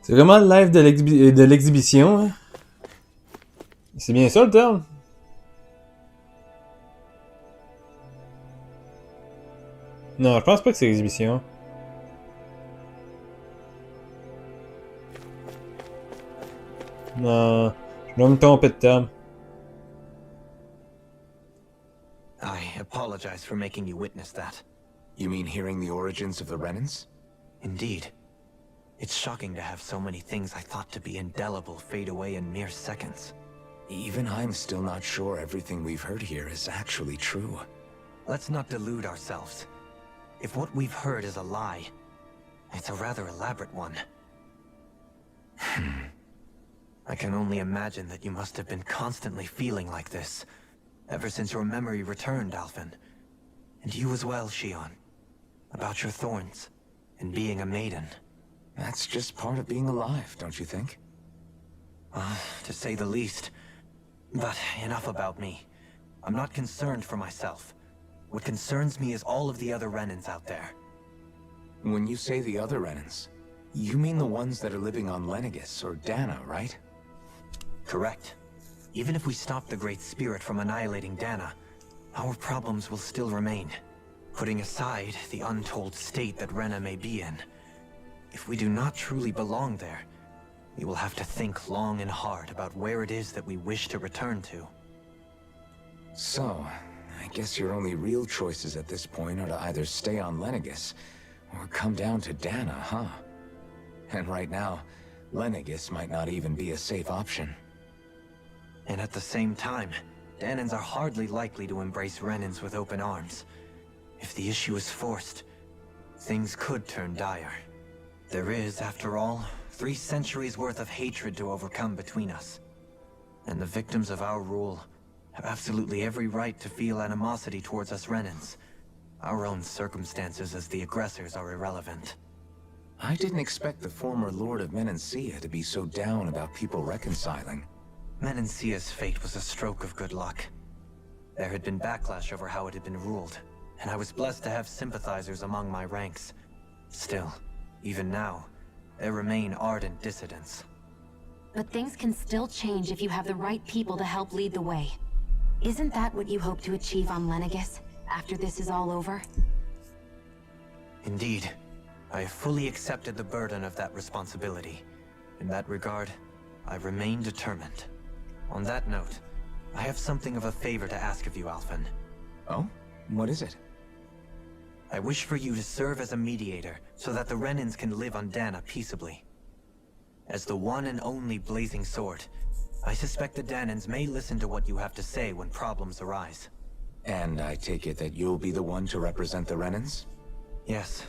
C'est vraiment le live de l'exhibition, hein? C'est bien ça le terme? Non, je pense pas que c'est l'exhibition. Non, je dois me tromper de terme. I apologize for making you witness that. You mean hearing the origins of the Renans? Indeed. It's shocking to have so many things I thought to be indelible fade away in mere seconds. Even I'm still not sure everything we've heard here is actually true. Let's not delude ourselves. If what we've heard is a lie, it's a rather elaborate one. I can only imagine that you must have been constantly feeling like this, ever since your memory returned, Alphen. And you as well, Shion. About your thorns, and being a maiden. That's just part of being alive, don't you think? To say the least. But enough about me. I'm not concerned for myself. What concerns me is all of the other Renans out there. When you say the other Renans, you mean the ones that are living on Lenegis or Dana, right? Correct. Even if we stop the Great Spirit from annihilating Dana, our problems will still remain. Putting aside the untold state that Rena may be in, if we do not truly belong there, we will have to think long and hard about where it is that we wish to return to. So, I guess your only real choices at this point are to either stay on Lenegis, or come down to Dana, huh? And right now, Lenegis might not even be a safe option. And at the same time, Danans are hardly likely to embrace Renans with open arms. If the issue is forced, things could turn dire. There is, after all, 3 centuries worth of hatred to overcome between us. And the victims of our rule have absolutely every right to feel animosity towards us Renans. Our own circumstances as the aggressors are irrelevant. I didn't expect the former Lord of Menancia to be so down about people reconciling. Menancia's fate was a stroke of good luck. There had been backlash over how it had been ruled, and I was blessed to have sympathizers among my ranks. Still, even now, there remain ardent dissidents. But things can still change if you have the right people to help lead the way. Isn't that what you hope to achieve on Lenegis, after this is all over? Indeed. I have fully accepted the burden of that responsibility. In that regard, I remain determined. On that note, I have something of a favor to ask of you, Alphen. Oh? What is it? I wish for you to serve as a mediator, so that the Renans can live on Dana peaceably. As the one and only Blazing Sword, I suspect the Danans may listen to what you have to say when problems arise. And I take it that you'll be the one to represent the Renans? Yes.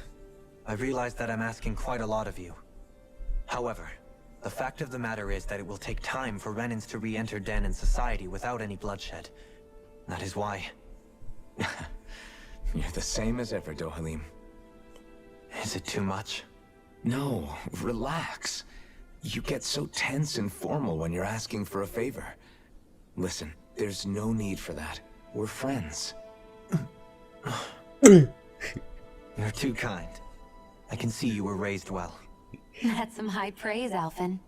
I realize that I'm asking quite a lot of you. However, the fact of the matter is that it will take time for Renans to re-enter Danan society without any bloodshed. That is why... You're the same as ever, Dohalim. Is it too much? No, relax. You get so tense and formal when you're asking for a favor. Listen, there's no need for that. We're friends. You're too kind. I can see you were raised well. That's some high praise, Alphen.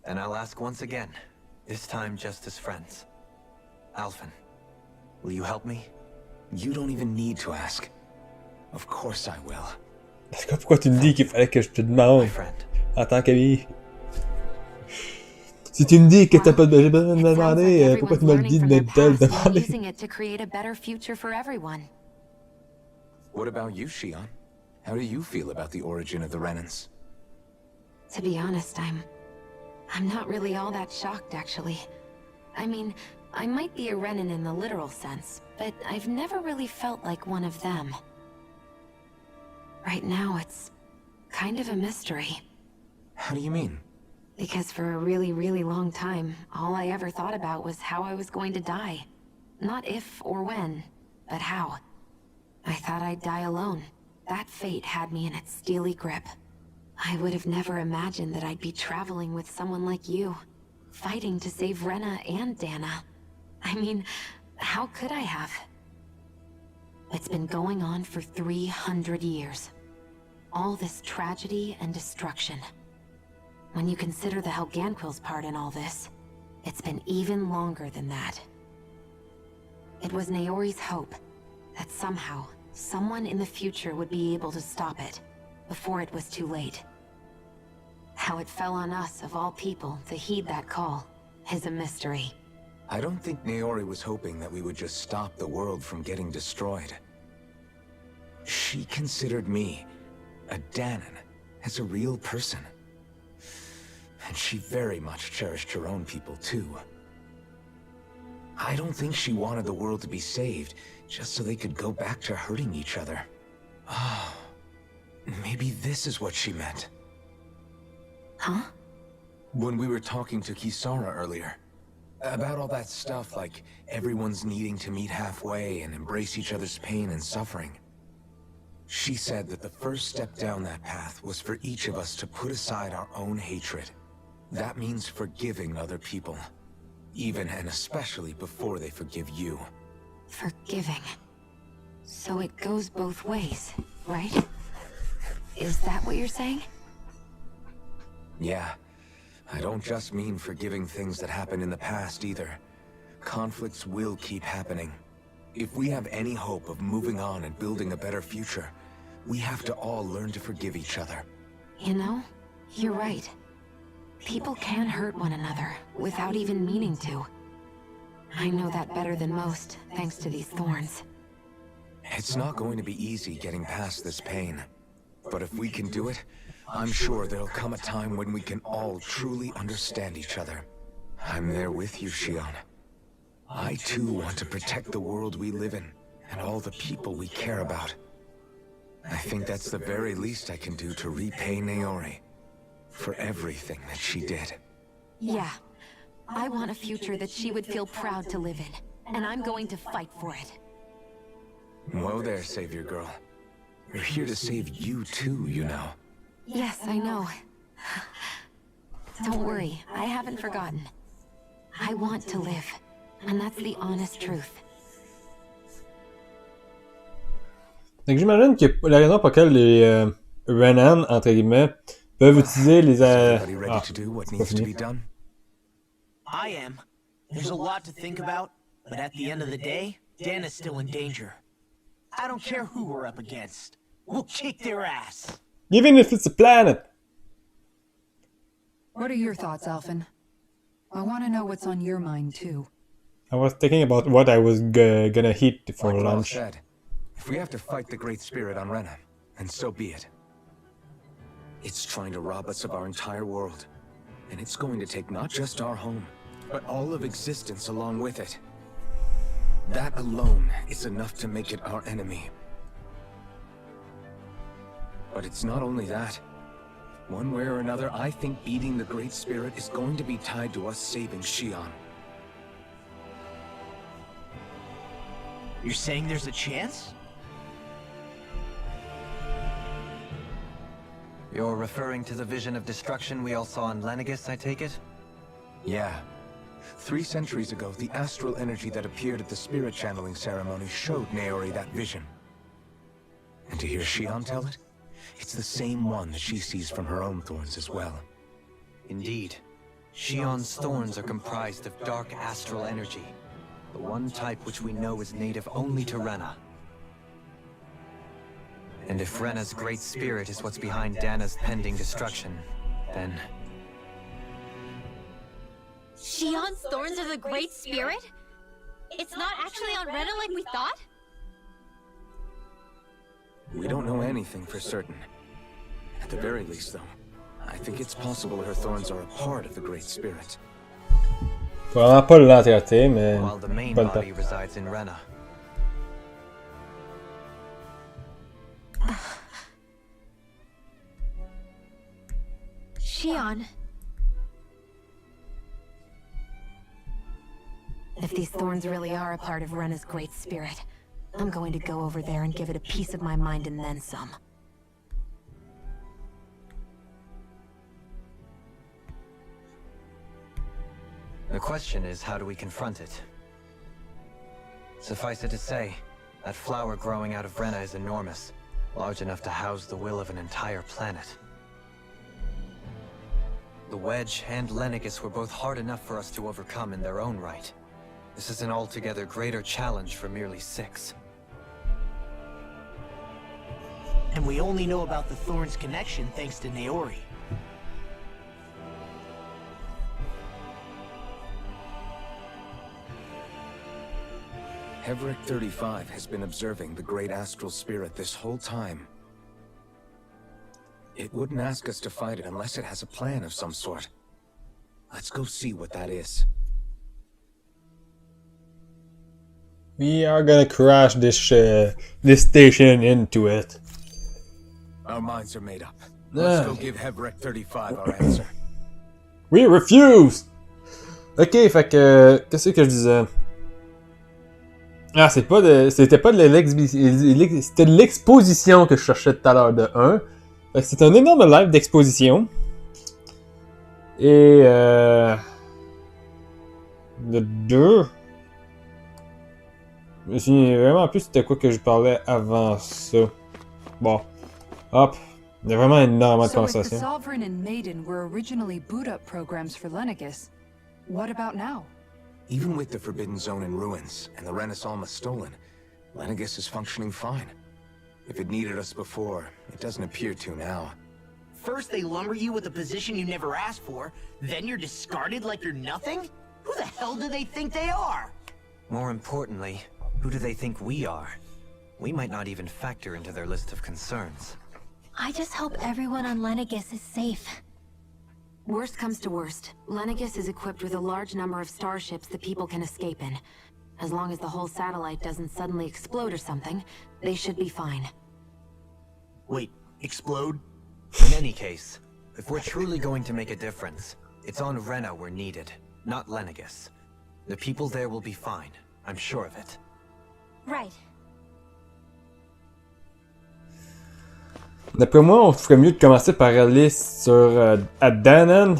And I'll ask once again, this time just as friends. Alphen, will you help me? You don't even need to ask. Of course I will. Parce que pourquoi tu me dis qu'il fallait que je te demande en tant qu'ami? Si tu me dis que t'as pas besoin de me demander, pourquoi tu me le dis de te le demander? What about you, Shion? How do you feel about the origin of the Renans? To be honest, I'm not really all that shocked, actually. I mean, I might be a Renan in the literal sense, but I've never really felt like one of them. Right now, it's kind of a mystery. How do you mean? Because for a really, really long time, all I ever thought about was how I was going to die. Not if or when, but how. I thought I'd die alone. That fate had me in its steely grip. I would have never imagined that I'd be traveling with someone like you, fighting to save Rena and Dana. I mean, how could I have? It's been going on for 300 years. All this tragedy and destruction. When you consider the Helganquil's part in all this, it's been even longer than that. It was Naori's hope that somehow, someone in the future would be able to stop it, before it was too late. How it fell on us, of all people, to heed that call, is a mystery. I don't think Naori was hoping that we would just stop the world from getting destroyed. She considered me, a Danan, as a real person. And she very much cherished her own people, too. I don't think she wanted the world to be saved, just so they could go back to hurting each other. Oh, maybe this is what she meant. Huh? When we were talking to Kisara earlier, about all that stuff like everyone's needing to meet halfway and embrace each other's pain and suffering. She said that the first step down that path was for each of us to put aside our own hatred. That means forgiving other people, even and especially before they forgive you. Forgiving. So it goes both ways, right? Is that what you're saying? Yeah. I don't just mean forgiving things that happened in the past either. Conflicts will keep happening. If we have any hope of moving on and building a better future, we have to all learn to forgive each other. You know, you're right. People can hurt one another without even meaning to. I know that better than most, thanks to these thorns. It's not going to be easy getting past this pain. But if we can do it, I'm sure there'll come a time when we can all truly understand each other. I'm there with you, Shion. I too want to protect the world we live in, and all the people we care about. I think that's the very least I can do to repay Naori for everything that she did. Yeah. I want a future that she would feel proud to live in, and I'm going to fight for it. Whoa there, Savior Girl. We're here to save you too, you know. Yes, I know. Don't worry, I haven't forgotten. I want to live, and that's the honest truth. Donc j'imagine que la raison pour laquelle les Renan, entre guillemets, peuvent utiliser les... I am. There's a lot to think about, but at the end of the day, Dan is still in danger. I don't care who we're up against. We'll kick their ass. Even if it's a planet. What are your thoughts, Alphen? I want to know what's on your mind, too. I was thinking about what I was gonna eat for like lunch. Said, if we have to fight the Great Spirit on Rena, then so be it. It's trying to rob us of our entire world. And it's going to take not just our home, but all of existence along with it. That alone is enough to make it our enemy. But it's not only that. One way or another, I think beating the Great Spirit is going to be tied to us saving Shion. You're saying there's a chance? You're referring to the vision of destruction we all saw in Lenegis, I take it? Yeah. 3 centuries ago, the astral energy that appeared at the spirit channeling ceremony showed Naori that vision. And to hear Shion tell it, it's the same one that she sees from her own thorns as well. Indeed. Shion's thorns are comprised of dark astral energy, the one type which we know is native only to Rena. And if Rena's great spirit is what's behind Dana's pending destruction, then... Shion's thorns are the Great Spirit? It's not actually on Rena like we thought? We don't know anything for certain. At the very least, though, I think it's possible her thorns are a part of the Great Spirit. Vraiment pas l'entièreté, mais While the main pas le body temps. resides in Rena. Shion. If these thorns really are a part of Rena's great spirit, I'm going to go over there and give it a piece of my mind and then some. The question is, how do we confront it? Suffice it to say, that flower growing out of Rena is enormous, large enough to house the will of an entire planet. The Wedge and Lenegis were both hard enough for us to overcome in their own right. This is an altogether greater challenge for merely 6. And we only know about the Thorns connection thanks to Naori. Heverick 35 has been observing the Great Astral Spirit this whole time. It wouldn't ask us to fight it unless it has a plan of some sort. Let's go see what that is. We are gonna crash this station into it. Our minds are made up. Let's go give Heverick 35 our answer. We refuse! Ok, fait que... Qu'est-ce que je disais? Ah, c'était pas de c'était de l'exposition que je cherchais tout à l'heure de 1. Fait que c'est un énorme live d'exposition. Et de 2. Je me souviens vraiment plus c'était quoi que je parlais avant ça. Bon. Hop. Il y a vraiment énormément de So if the conversations. Sovereign and Maiden were originally boot-up programs for Lenegis, what about now? Even with the Forbidden Zone in ruins and the Renis Alma stolen, Lenegis is functioning fine. If it needed us before, it doesn't appear to now. First they lumber you with a position you never asked for, then you're discarded like you're nothing? Who the hell do they think they are? More importantly, who do they think we are? We might not even factor into their list of concerns. I just hope everyone on Lenegis is safe. Worst comes to worst, Lenegis is equipped with a large number of starships that people can escape in. As long as the whole satellite doesn't suddenly explode or something, they should be fine. Wait, explode? In any case, if we're truly going to make a difference, it's on Rena we're needed, not Lenegis. The people there will be fine, I'm sure of it. Right. D'après moi, on ferait mieux de commencer par aller sur Danan,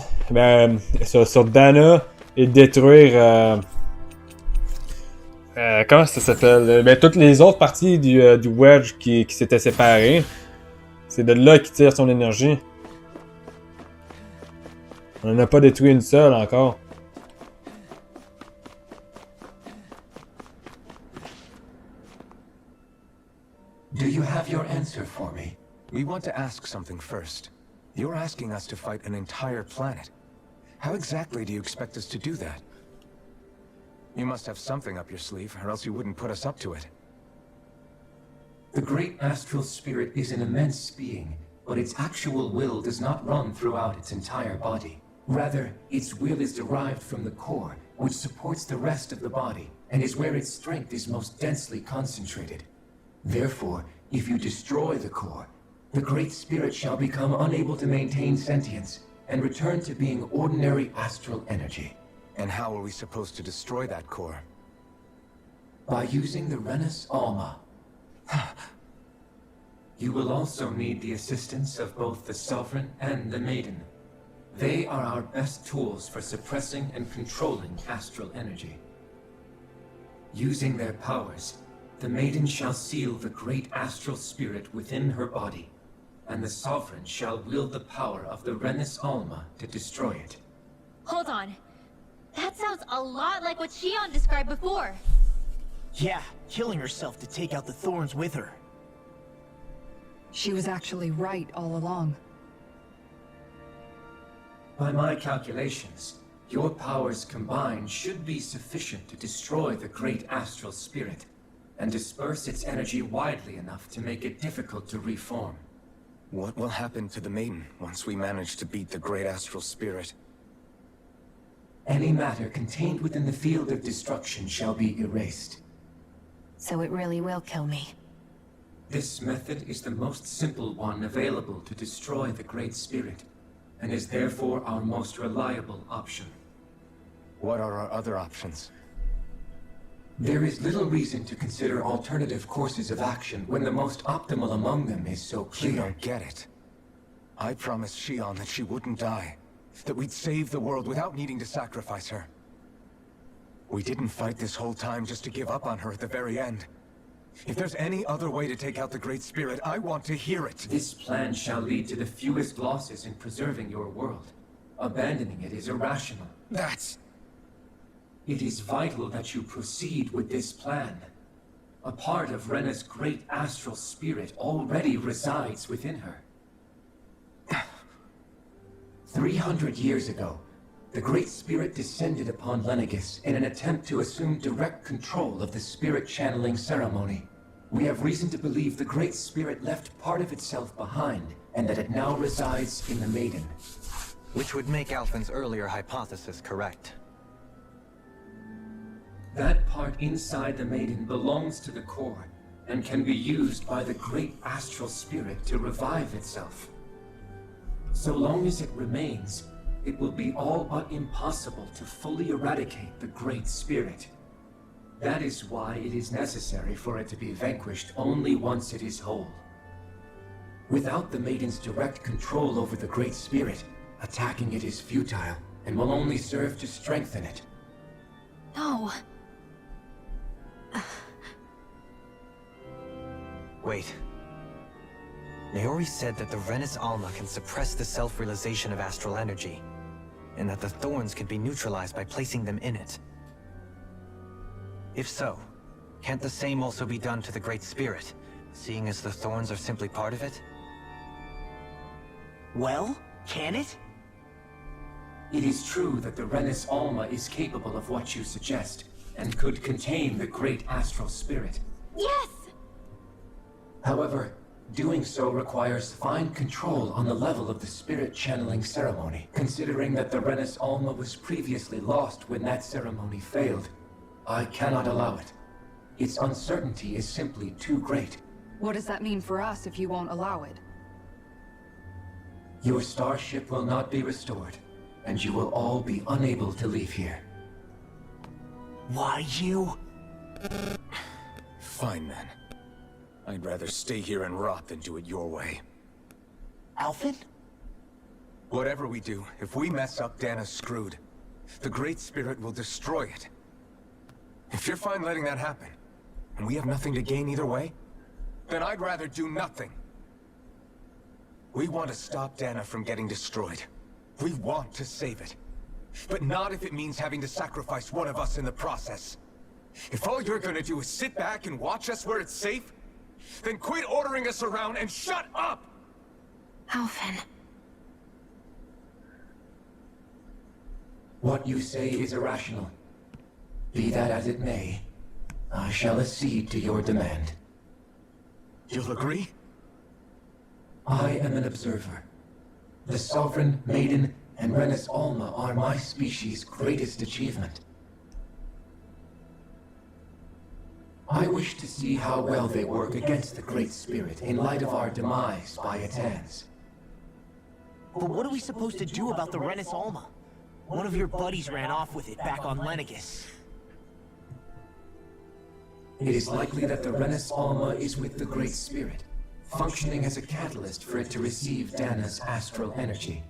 sur Dana et détruire comment ça s'appelle? Toutes les autres parties du Wedge qui s'étaient séparées. C'est de là qu'il tire son énergie. On n'en a pas détruit une seule encore. Do you have your answer for me? We want to ask something first. You're asking us to fight an entire planet. How exactly do you expect us to do that? You must have something up your sleeve, or else you wouldn't put us up to it. The great astral spirit is an immense being, but its actual will does not run throughout its entire body. Rather, its will is derived from the core, which supports the rest of the body, and is where its strength is most densely concentrated. Therefore, if you destroy the core, the Great Spirit shall become unable to maintain sentience, and return to being ordinary astral energy. And how are we supposed to destroy that core? By using the Renis Alma. You will also need the assistance of both the Sovereign and the Maiden. They are our best tools for suppressing and controlling astral energy. Using their powers, the Maiden shall seal the great astral spirit within her body, and the Sovereign shall wield the power of the Renis Alma to destroy it. Hold on. That sounds a lot like what Shion described before. Yeah, killing herself to take out the Thorns with her. She was actually right all along. By my calculations, your powers combined should be sufficient to destroy the great astral spirit. and disperse its energy widely enough to make it difficult to reform. What will happen to the Maiden once we manage to beat the Great Astral Spirit? Any matter contained within the field of destruction shall be erased. So it really will kill me. This method is the most simple one available to destroy the Great Spirit, and is therefore our most reliable option. What are our other options? There is little reason to consider alternative courses of action when the most optimal among them is so clear. You don't get it. I promised Shion that she wouldn't die, that we'd save the world without needing to sacrifice her. We didn't fight this whole time just to give up on her at the very end. If there's any other way to take out the Great Spirit, I want to hear it. This plan shall lead to the fewest losses in preserving your world. Abandoning it is irrational. That's... It is vital that you proceed with this plan. A part of Rena's great astral spirit already resides within her. 300 years ago, the Great Spirit descended upon Lenegis in an attempt to assume direct control of the spirit channeling ceremony. We have reason to believe the Great Spirit left part of itself behind, and that it now resides in the Maiden. Which would make Alphen's earlier hypothesis correct. That part inside the Maiden belongs to the core, and can be used by the Great Astral Spirit to revive itself. So long as it remains, it will be all but impossible to fully eradicate the Great Spirit. That is why it is necessary for it to be vanquished only once it is whole. Without the Maiden's direct control over the Great Spirit, attacking it is futile, and will only serve to strengthen it. No. Wait. Naori said that the Renis Alma can suppress the self-realization of astral energy, and that the thorns can be neutralized by placing them in it. If so, can't the same also be done to the Great Spirit, seeing as the thorns are simply part of it? Well, can it? It is true that the Renis Alma is capable of what you suggest, and could contain the Great Astral Spirit. Yes! However, doing so requires fine control on the level of the spirit channeling ceremony, considering that the Renis Alma was previously lost when that ceremony failed. I cannot allow it. Its uncertainty is simply too great. What does that mean for us if you won't allow it? Your starship will not be restored, and you will all be unable to leave here. Why you? Fine then. I'd rather stay here and rot than do it your way. Alphen? Whatever we do, if we mess up, Dana's screwed. The Great Spirit will destroy it. If you're fine letting that happen, and we have nothing to gain either way, then I'd rather do nothing. We want to stop Dana from getting destroyed. We want to save it. But not if it means having to sacrifice one of us in the process. If all you're gonna do is sit back and watch us where it's safe, then quit ordering us around and shut up! Alphen. What you say is irrational. Be that as it may, I shall accede to your demand. You'll agree? I am an observer. The Sovereign, Maiden, and Renis Alma are my species' greatest achievement. I wish to see how well they work against the Great Spirit in light of our demise by its hands. But what are we supposed to do about the Renis Alma? One of your buddies ran off with it back on Lenegis. It is likely that the Renis Alma is with the Great Spirit, functioning as a catalyst for it to receive Dana's astral energy.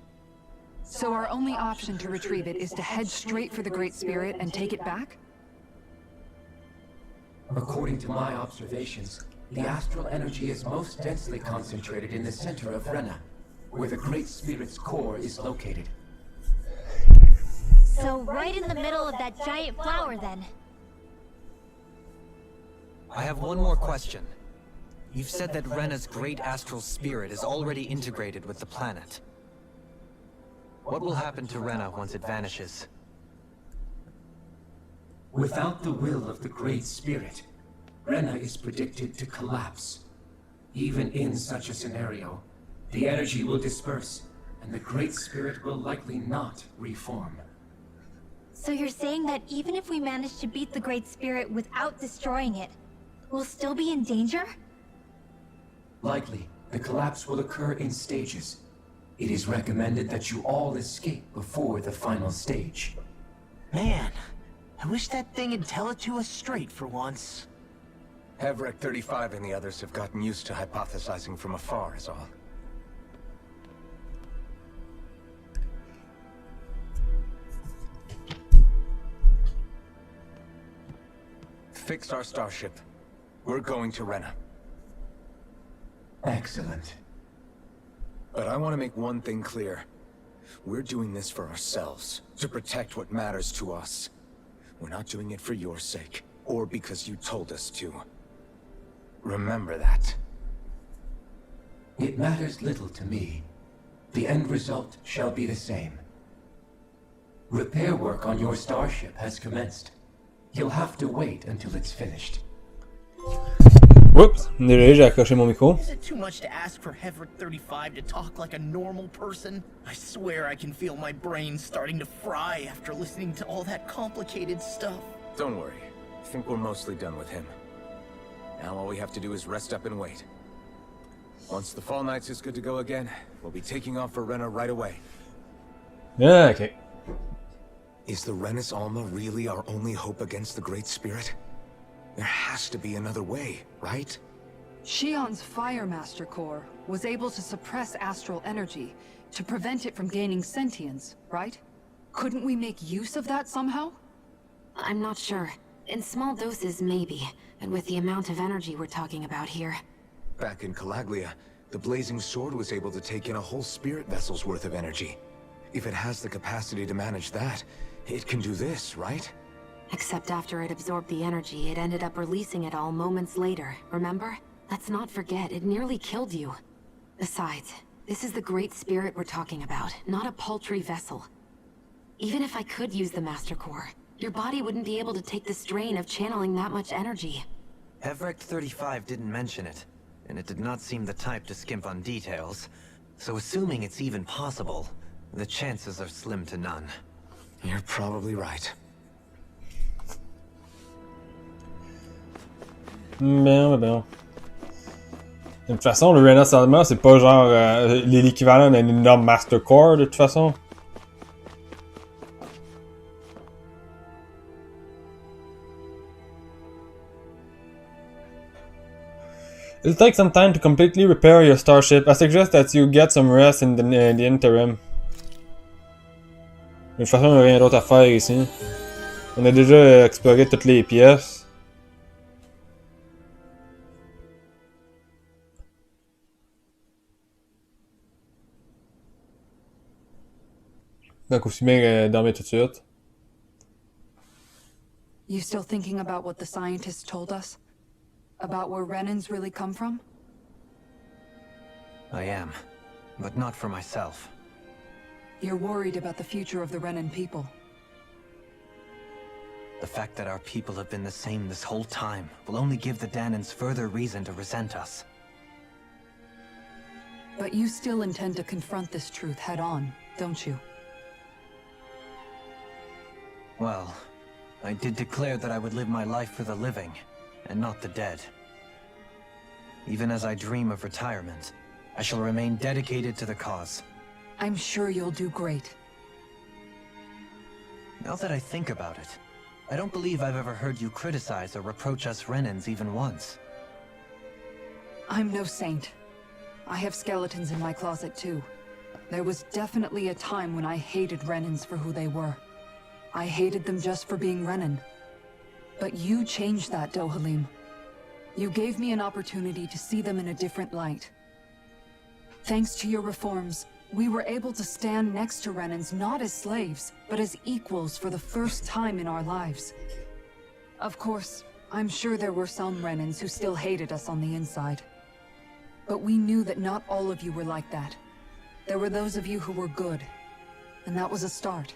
So our only option to retrieve it is to head straight for the Great Spirit and take it back? According to my observations, the astral energy is most densely concentrated in the center of Rena, where the Great Spirit's core is located. So right in the middle of that giant flower, then. I have one more question. You've said that Rena's great astral spirit is already integrated with the planet. What will happen to Rena once it vanishes? Without the will of the Great Spirit, Rena is predicted to collapse. Even in such a scenario, the energy will disperse, and the Great Spirit will likely not reform. So you're saying that even if we manage to beat the Great Spirit without destroying it, we'll still be in danger? Likely, the collapse will occur in stages. It is recommended that you all escape before the final stage. Man, I wish that thing would tell it to us straight for once. Hevrek 35 and the others have gotten used to hypothesizing from afar is all. Fix our starship. We're going to Rena. Excellent. But I want to make one thing clear. We're doing this for ourselves, to protect what matters to us. We're not doing it for your sake, or because you told us to. Remember that. It matters little to me. The end result shall be the same. Repair work on your starship has commenced. You'll have to wait until it's finished. Oups, désolé, j'ai accroché mon micro. Is it too much to ask for Hevrek 35 to talk like a normal person? I swear I can feel my brain starting to fry after listening to all that complicated stuff. Don't worry. I think we're mostly done with him. Now all we have to do is rest up and wait. Once the Fall Knights is good to go again, we'll be taking off for Rena right away. Yeah, okay. Is the Renis Alma really our only hope against the Great Spirit? There has to be another way, right? Shion's Fire Master Core was able to suppress astral energy to prevent it from gaining sentience, right? Couldn't we make use of that somehow? I'm not sure. In small doses, maybe. And with the amount of energy we're talking about here. Back in Calaglia, the Blazing Sword was able to take in a whole spirit vessel's worth of energy. If it has the capacity to manage that, it can do this, right? Except after it absorbed the energy, it ended up releasing it all moments later, remember? Let's not forget, it nearly killed you. Besides, this is the Great Spirit we're talking about, not a paltry vessel. Even if I could use the Master Core, your body wouldn't be able to take the strain of channeling that much energy. Hevrek 35 didn't mention it, and it did not seem the type to skimp on details. So assuming it's even possible, the chances are slim to none. You're probably right. Bien. De toute façon, le Rena Alma, c'est pas genre l'équivalent d'un énorme Master Core, de toute façon. It'll take some time to completely repair your starship. I suggest that you get some rest in the interim. De toute façon, il n'y a rien d'autre à faire ici. On a déjà exploré toutes les pièces. Donc aussi bien dormir tout de suite. You still thinking about what the scientists told us? About where Renans really come from? I am, but not for myself. You're worried about the future of the Renan people. The fact that our people have been the same this whole time will only give the Danans further reason to resent us. But you still intend to confront this truth head on, don't you? Well, I did declare that I would live my life for the living, and not the dead. Even as I dream of retirement, I shall remain dedicated to the cause. I'm sure you'll do great. Now that I think about it, I don't believe I've ever heard you criticize or reproach us Renans even once. I'm no saint. I have skeletons in my closet too. There was definitely a time when I hated Renans for who they were. I hated them just for being Renan. But you changed that, Dohalim. You gave me an opportunity to see them in a different light. Thanks to your reforms, we were able to stand next to Renans not as slaves, but as equals for the first time in our lives. Of course, I'm sure there were some Renans who still hated us on the inside. But we knew that not all of you were like that. There were those of you who were good, and that was a start.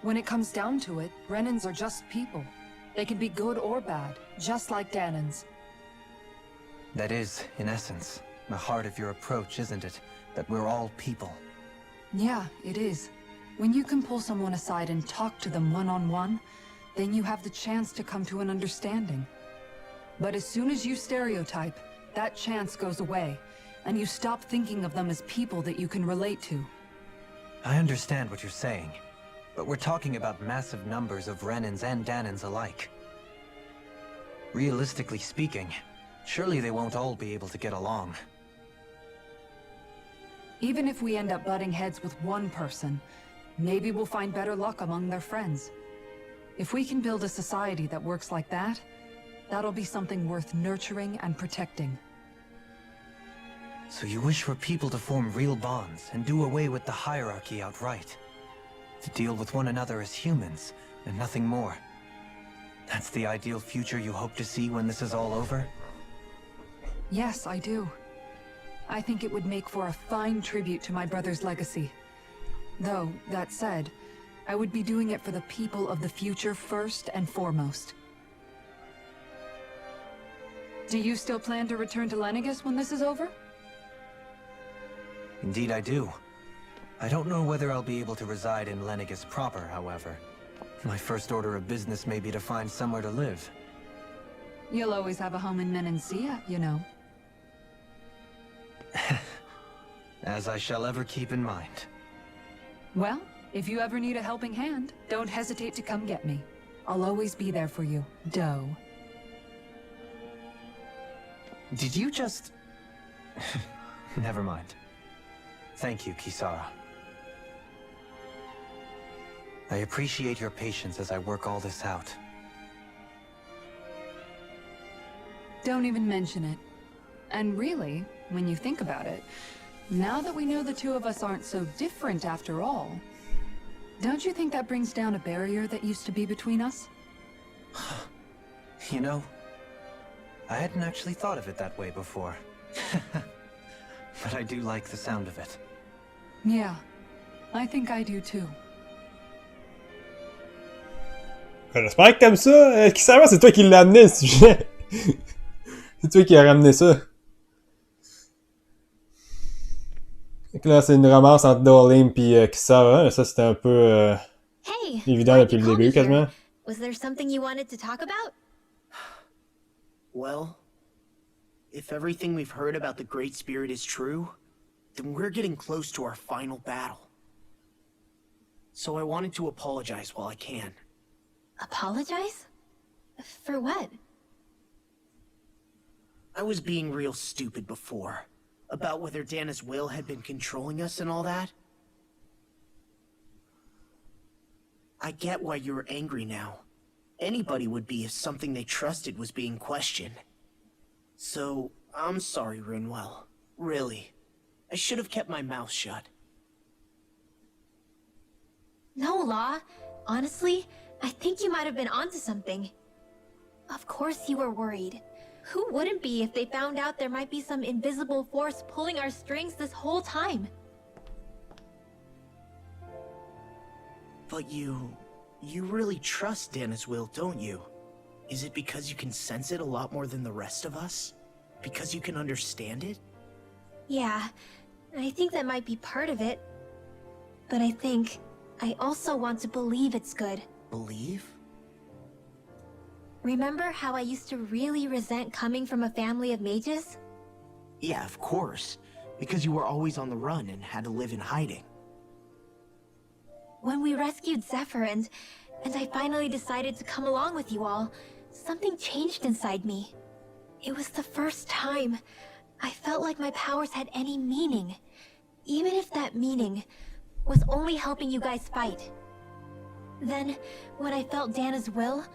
When it comes down to it, Renans are just people. They can be good or bad, just like Danan's. That is, in essence, the heart of your approach, isn't it? That we're all people. Yeah, it is. When you can pull someone aside and talk to them one-on-one, then you have the chance to come to an understanding. But as soon as you stereotype, that chance goes away, and you stop thinking of them as people that you can relate to. I understand what you're saying, but we're talking about massive numbers of Renans and Danans alike. Realistically speaking, surely they won't all be able to get along. Even if we end up butting heads with one person, maybe we'll find better luck among their friends. If we can build a society that works like that, that'll be something worth nurturing and protecting. So you wish for people to form real bonds and do away with the hierarchy outright? To deal with one another as humans, and nothing more? That's the ideal future you hope to see when this is all over? Yes, I do. I think it would make for a fine tribute to my brother's legacy. Though, that said, I would be doing it for the people of the future first and foremost. Do you still plan to return to Lenegis when this is over? Indeed I do. I don't know whether I'll be able to reside in Lenegis proper, however. My first order of business may be to find somewhere to live. You'll always have a home in Menancia, you know. As I shall ever keep in mind. Well, if you ever need a helping hand, don't hesitate to come get me. I'll always be there for you, Doe. Did you just... Never mind. Thank you, Kisara. I appreciate your patience as I work all this out. Don't even mention it. And really, when you think about it, now that we know the two of us aren't so different after all, don't you think that brings down a barrier that used to be between us? You know, I hadn't actually thought of it that way before. But I do like the sound of it. Yeah, I think I do too. J'espère que t'aimes ça. Kisara, c'est toi qui l'as amené, le sujet. C'est toi qui as ramené ça. Fait que là, c'est une romance entre Dorleen et Kisara. Ça, c'était un peu évident depuis le début, quasiment. Was there something you wanted to talk about? Well, if everything we've heard about the Great Spirit is true, then we're getting close to our final battle. So I wanted to apologize while I can. Apologize? For what? I was being real stupid before. About whether Dana's will had been controlling us and all that. I get why you're angry now. Anybody would be if something they trusted was being questioned. So, I'm sorry, Rinwell. Really. I should have kept my mouth shut. No, Law. Honestly, I think you might have been onto something. Of course you were worried. Who wouldn't be if they found out there might be some invisible force pulling our strings this whole time? But you really trust Dana's will, don't you? Is it because you can sense it a lot more than the rest of us? Because you can understand it? Yeah, I think that might be part of it. But I think I also want to believe it's good. Believe? Remember how I used to really resent coming from a family of mages? Yeah, of course. Because you were always on the run and had to live in hiding. When we rescued Zephyr and I finally decided to come along with you all, something changed inside me. It was the first time I felt like my powers had any meaning, even if that meaning was only helping you guys fight. Then, when I felt Dana's will,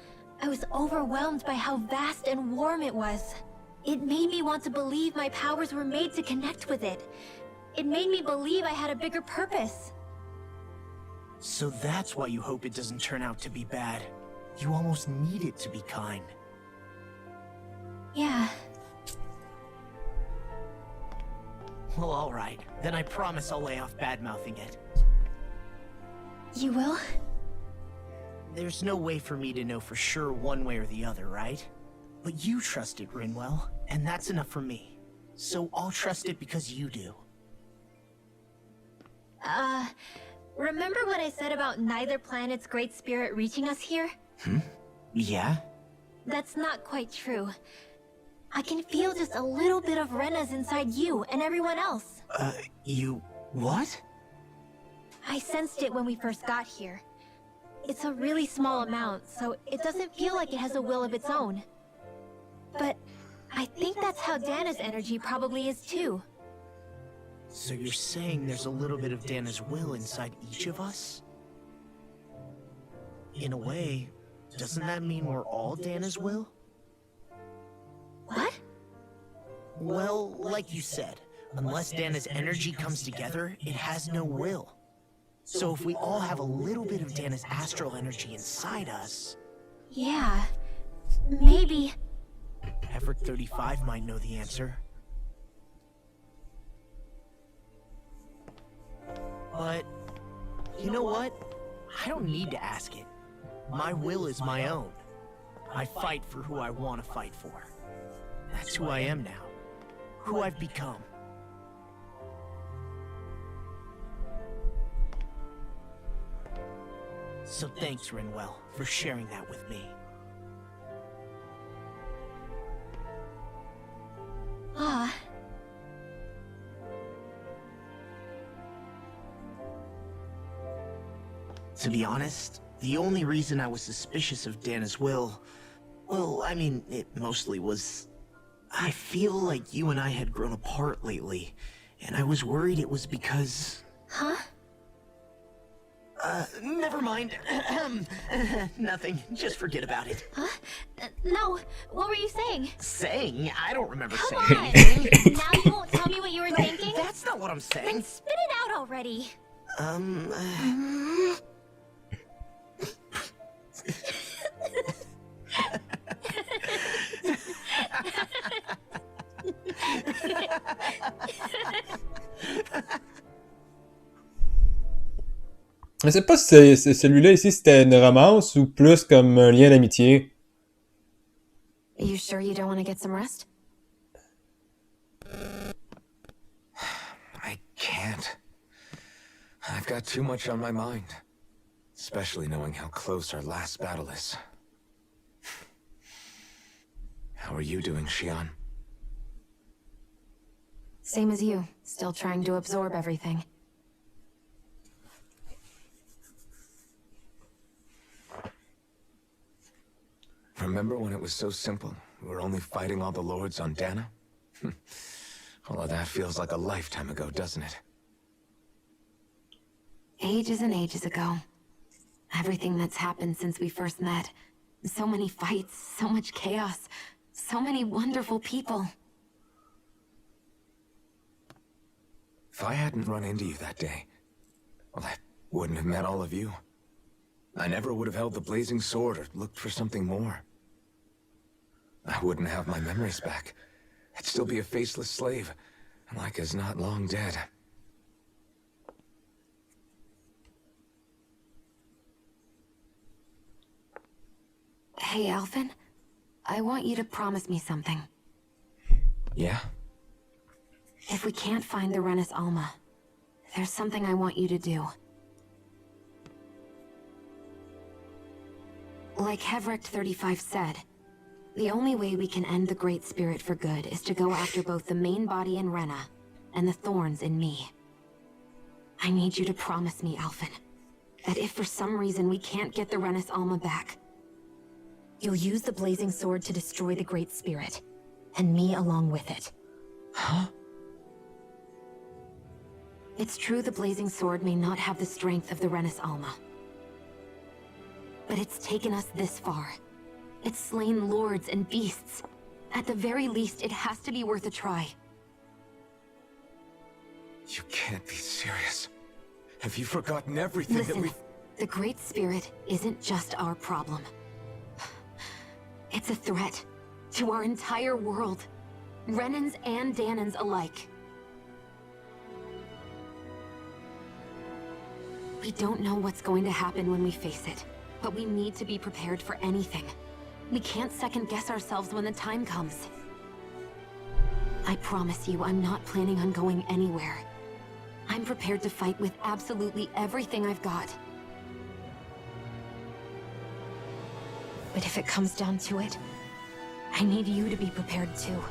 I was overwhelmed by how vast and warm it was. It made me want to believe my powers were made to connect with it. It made me believe I had a bigger purpose. So that's why you hope it doesn't turn out to be bad. You almost need it to be kind. Yeah. Well, alright. Then I promise I'll lay off bad-mouthing it. You will? there's no way for me to know for sure one way or the other, right? But you trust it, Rinwell, and that's enough for me. So I'll trust it because you do. Remember what I said about neither planet's great spirit reaching us here? Yeah? That's not quite true. I can feel just a little bit of Rena's inside you and everyone else. You... what? I sensed it when we first got here. It's a really small amount, so it doesn't feel like it has a will of its own. But I think that's how Dana's energy probably is too. So you're saying there's a little bit of Dana's will inside each of us? In a way, doesn't that mean we're all Dana's will? What? Well, like you said, unless Dana's energy comes together, it has no will. So if we all have a little bit of Dana's astral energy inside us... Yeah, maybe... Everett 35 might know the answer. But, you know what? I don't need to ask it. My will is my own. I fight for who I want to fight for. That's who I am now. Who I've become. So thanks, Rinwell, for sharing that with me. Ah. To be honest, the only reason I was suspicious of Dana's will, well, I mean, it mostly was... I feel like you and I had grown apart lately, and I was worried it was because... Huh? Never mind. Nothing. Just forget about it. Huh? No, what were you saying? Saying? I don't remember Come saying on. anything. Now you won't tell me what you were thinking? That's not what I'm saying. Then spit it out already. Je sais pas si celui-là ici c'était une romance ou plus comme un lien d'amitié. You sure you don't want to get some rest? I can't. I've got too much on my mind. Especially knowing how close our last battle is. How are you doing, Xion? Same as you, still trying to absorb everything. Remember when it was so simple? We were only fighting all the lords on Dana? All of that feels like a lifetime ago, doesn't it? Ages and ages ago. Everything that's happened since we first met. So many fights, so much chaos, so many wonderful people. If I hadn't run into you that day, well, I wouldn't have met all of you. I never would have held the blazing sword or looked for something more. I wouldn't have my memories back. I'd still be a faceless slave, like as not long dead. Hey, Alphen. I want you to promise me something. Yeah? If we can't find the Renis Alma, there's something I want you to do. Like Hevrecht 35 said, the only way we can end the Great Spirit for good is to go after both the main body in Rena and the thorns in me. I need you to promise me, Alphen, that if for some reason we can't get the Renis Alma back, you'll use the Blazing Sword to destroy the Great Spirit, and me along with it. Huh? It's true the Blazing Sword may not have the strength of the Renis Alma. But it's taken us this far. It's slain lords and beasts. At the very least, it has to be worth a try. You can't be serious. Have you forgotten everything Listen, that we've... the Great Spirit isn't just our problem. It's a threat to our entire world. Renans and Danans alike. We don't know what's going to happen when we face it. But we need to be prepared for anything. We can't second-guess ourselves when the time comes. I promise you, I'm not planning on going anywhere. I'm prepared to fight with absolutely everything I've got. But if it comes down to it, I need you to be prepared too.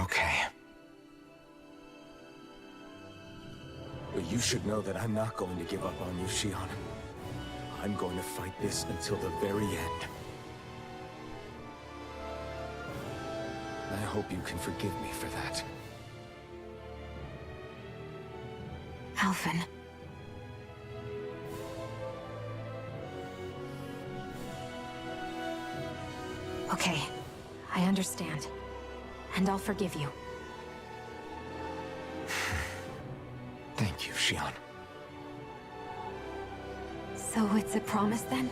Okay. But you should know that I'm not going to give up on you, Shion. I'm going to fight this until the very end. I hope you can forgive me for that. Alphen. Okay, I understand. And I'll forgive you. Thank you, Shion. So it's a promise then?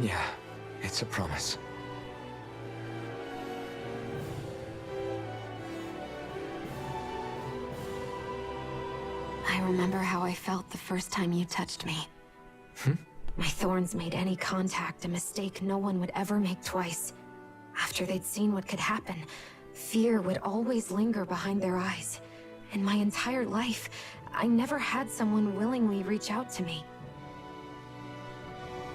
Yeah, it's a promise. I remember how I felt the first time you touched me. My thorns made any contact a mistake no one would ever make twice. After they'd seen what could happen, fear would always linger behind their eyes. In my entire life, I never had someone willingly reach out to me.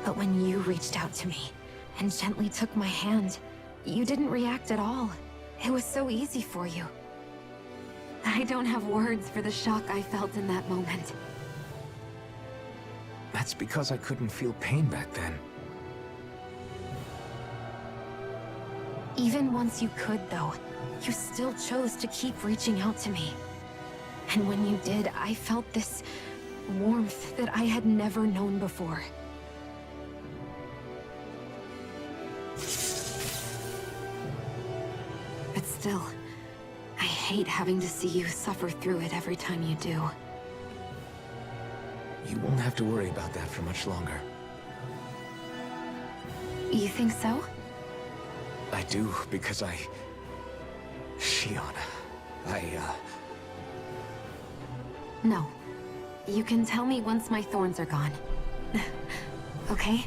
But when you reached out to me and gently took my hand, you didn't react at all. It was so easy for you. I don't have words for the shock I felt in that moment. That's because I couldn't feel pain back then. Even once you could, though, you still chose to keep reaching out to me. And when you did, I felt this warmth that I had never known before. But still, I hate having to see you suffer through it every time you do. You won't have to worry about that for much longer. You think so? I do, because Shion, No. You can tell me once my thorns are gone. Okay?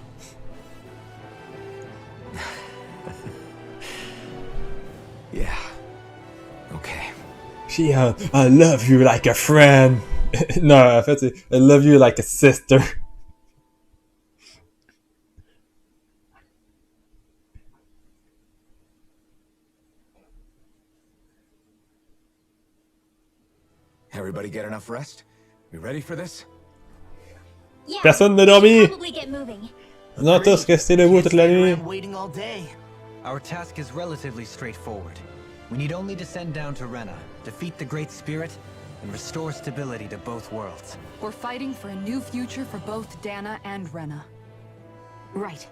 Yeah. Okay. Shion, I love you like a friend. Non, en fait, c'est I love you like a sister. Everybody get enough rest? We ready for this? Yeah, Personne n'a we dormi. should probably get moving. On a tous resté debout toute la nuit. I'm waiting all day. Our task is relatively straightforward. We need only descend down to Rena, defeat the Great Spirit, and restore stability to both worlds. We're fighting for a new future for both Dana and Rena. Right.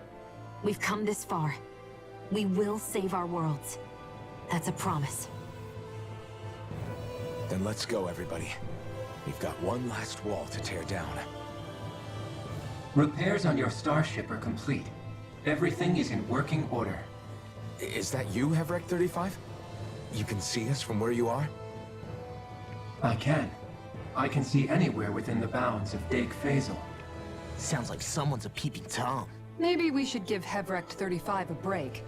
We've come this far. We will save our worlds. That's a promise. Then let's go, everybody. We've got one last wall to tear down. Repairs on your starship are complete. Everything is in working order. Is that you, Hevrek 35? You can see us from where you are? I can. I can see anywhere within the bounds of Dake Faisal. Sounds like someone's a peeping Tom. Maybe we should give Hevrekt 35 a break.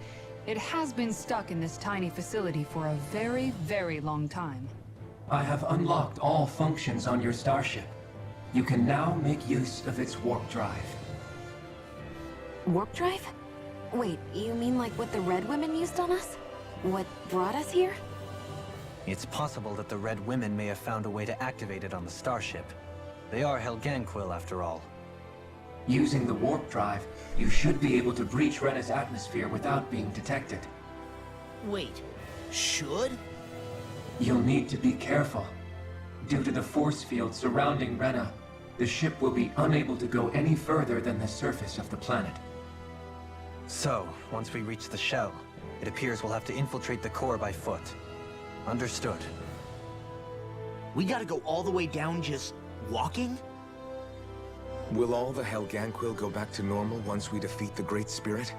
It has been stuck in this tiny facility for a very, very long time. I have unlocked all functions on your starship. You can now make use of its warp drive. Warp drive? Wait, you mean like what the Red Women used on us? What brought us here? It's possible that the Red Women may have found a way to activate it on the starship. They are Helganquil, after all. Using the warp drive, you should be able to breach Rena's atmosphere without being detected. Wait, should? You'll need to be careful. Due to the force field surrounding Rena, the ship will be unable to go any further than the surface of the planet. So, once we reach the shell, it appears we'll have to infiltrate the core by foot. Understood. We gotta go all the way down just walking? Will all the Helganquil go back to normal once we defeat the Great Spirit?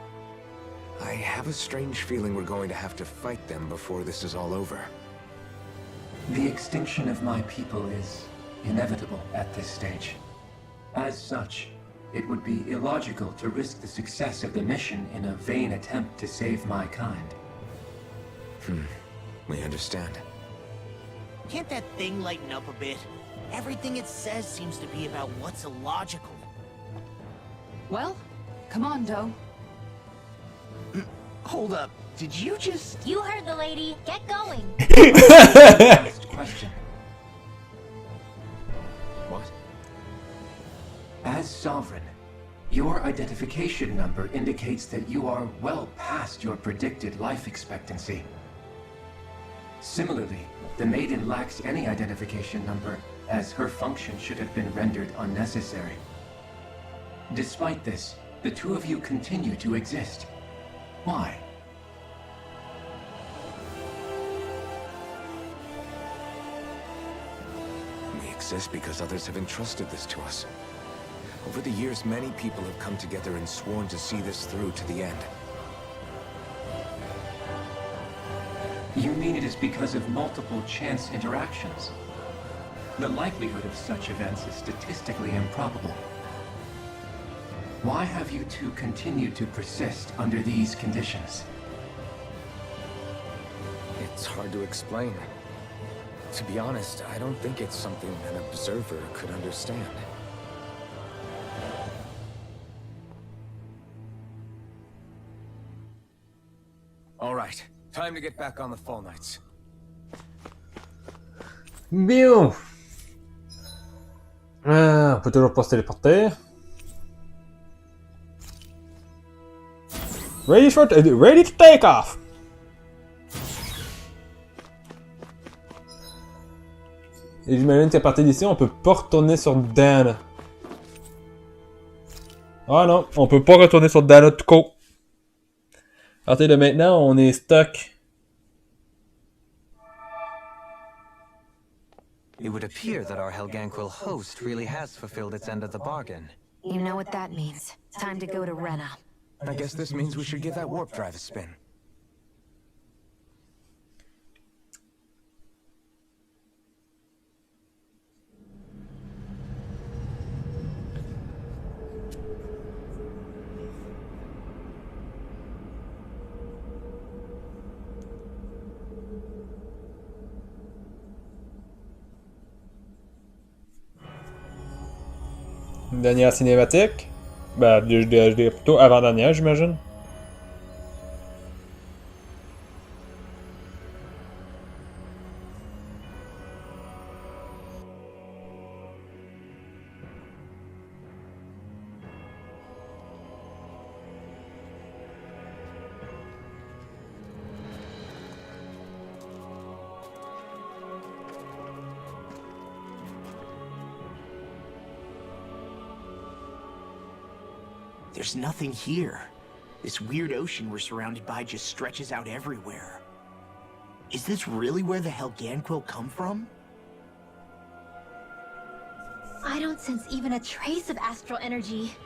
I have a strange feeling we're going to have to fight them before this is all over. The extinction of my people is inevitable at this stage. As such, it would be illogical to risk the success of the mission in a vain attempt to save my kind. We understand. Can't that thing lighten up a bit? Everything it says seems to be about what's illogical. Well, come on, Doe. Hold up. Did you just... You heard the lady. Get going. Next question. What? As Sovereign, your identification number indicates that you are well past your predicted life expectancy. Similarly, the Maiden lacks any identification number, as her function should have been rendered unnecessary. Despite this, the two of you continue to exist. Why? We exist because others have entrusted this to us. Over the years, many people have come together and sworn to see this through to the end. You mean it is because of multiple chance interactions? The likelihood of such events is statistically improbable. Why have you two continued to persist under these conditions? It's hard to explain. To be honest, I don't think it's something an observer could understand. All right, time to get back on the Fall Knights. Bien. On peut toujours pas se téléporter. Ready to take off. Et j'imagine qu'à partir d'ici, on peut pas retourner sur Dana. Ah non, on peut pas retourner sur Dana tout court. À partir de maintenant, on est stuck. It would appear that our Helganquil host really has fulfilled its end of the bargain. You know what that means. Time to go to Rena. I guess this means we should give that warp drive a spin. Une dernière cinématique. Ben, je dirais plutôt avant-dernière, j'imagine. There's nothing here. This weird ocean we're surrounded by just stretches out everywhere. Is this really where the Helganquil come from? I don't sense even a trace of astral energy.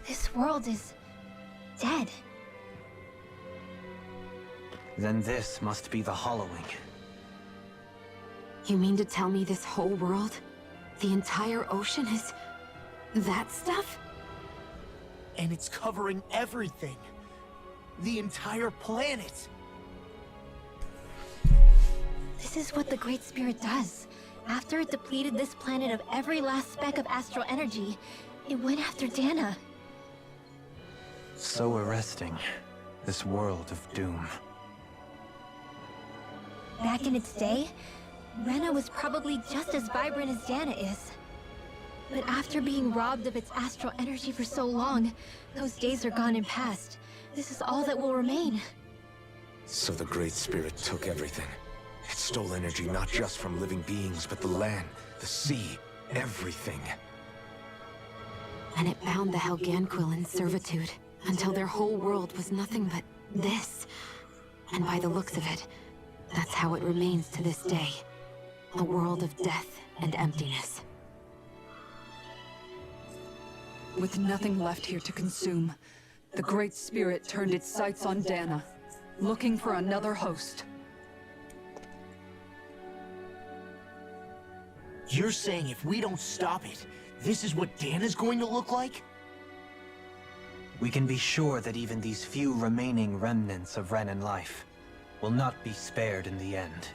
This world is dead. Then this must be the Hollowing. You mean to tell me this whole world, the entire ocean is that stuff? And it's covering everything. The entire planet. This is what the Great Spirit does. After it depleted this planet of every last speck of astral energy, it went after Dana. So arresting. This world of doom. Back in its day, Rena was probably just as vibrant as Dana is. But after being robbed of its astral energy for so long, those days are gone and past. This is all that will remain. So the Great Spirit took everything. It stole energy not just from living beings, but the land, the sea, everything. And it bound the Helganquil in servitude, until their whole world was nothing but this. And by the looks of it, that's how it remains to this day. A world of death and emptiness. With nothing left here to consume, the Great Spirit turned its sights on Dana, looking for another host. You're saying if we don't stop it, this is what Dana's going to look like? We can be sure that even these few remaining remnants of Renan life will not be spared in the end.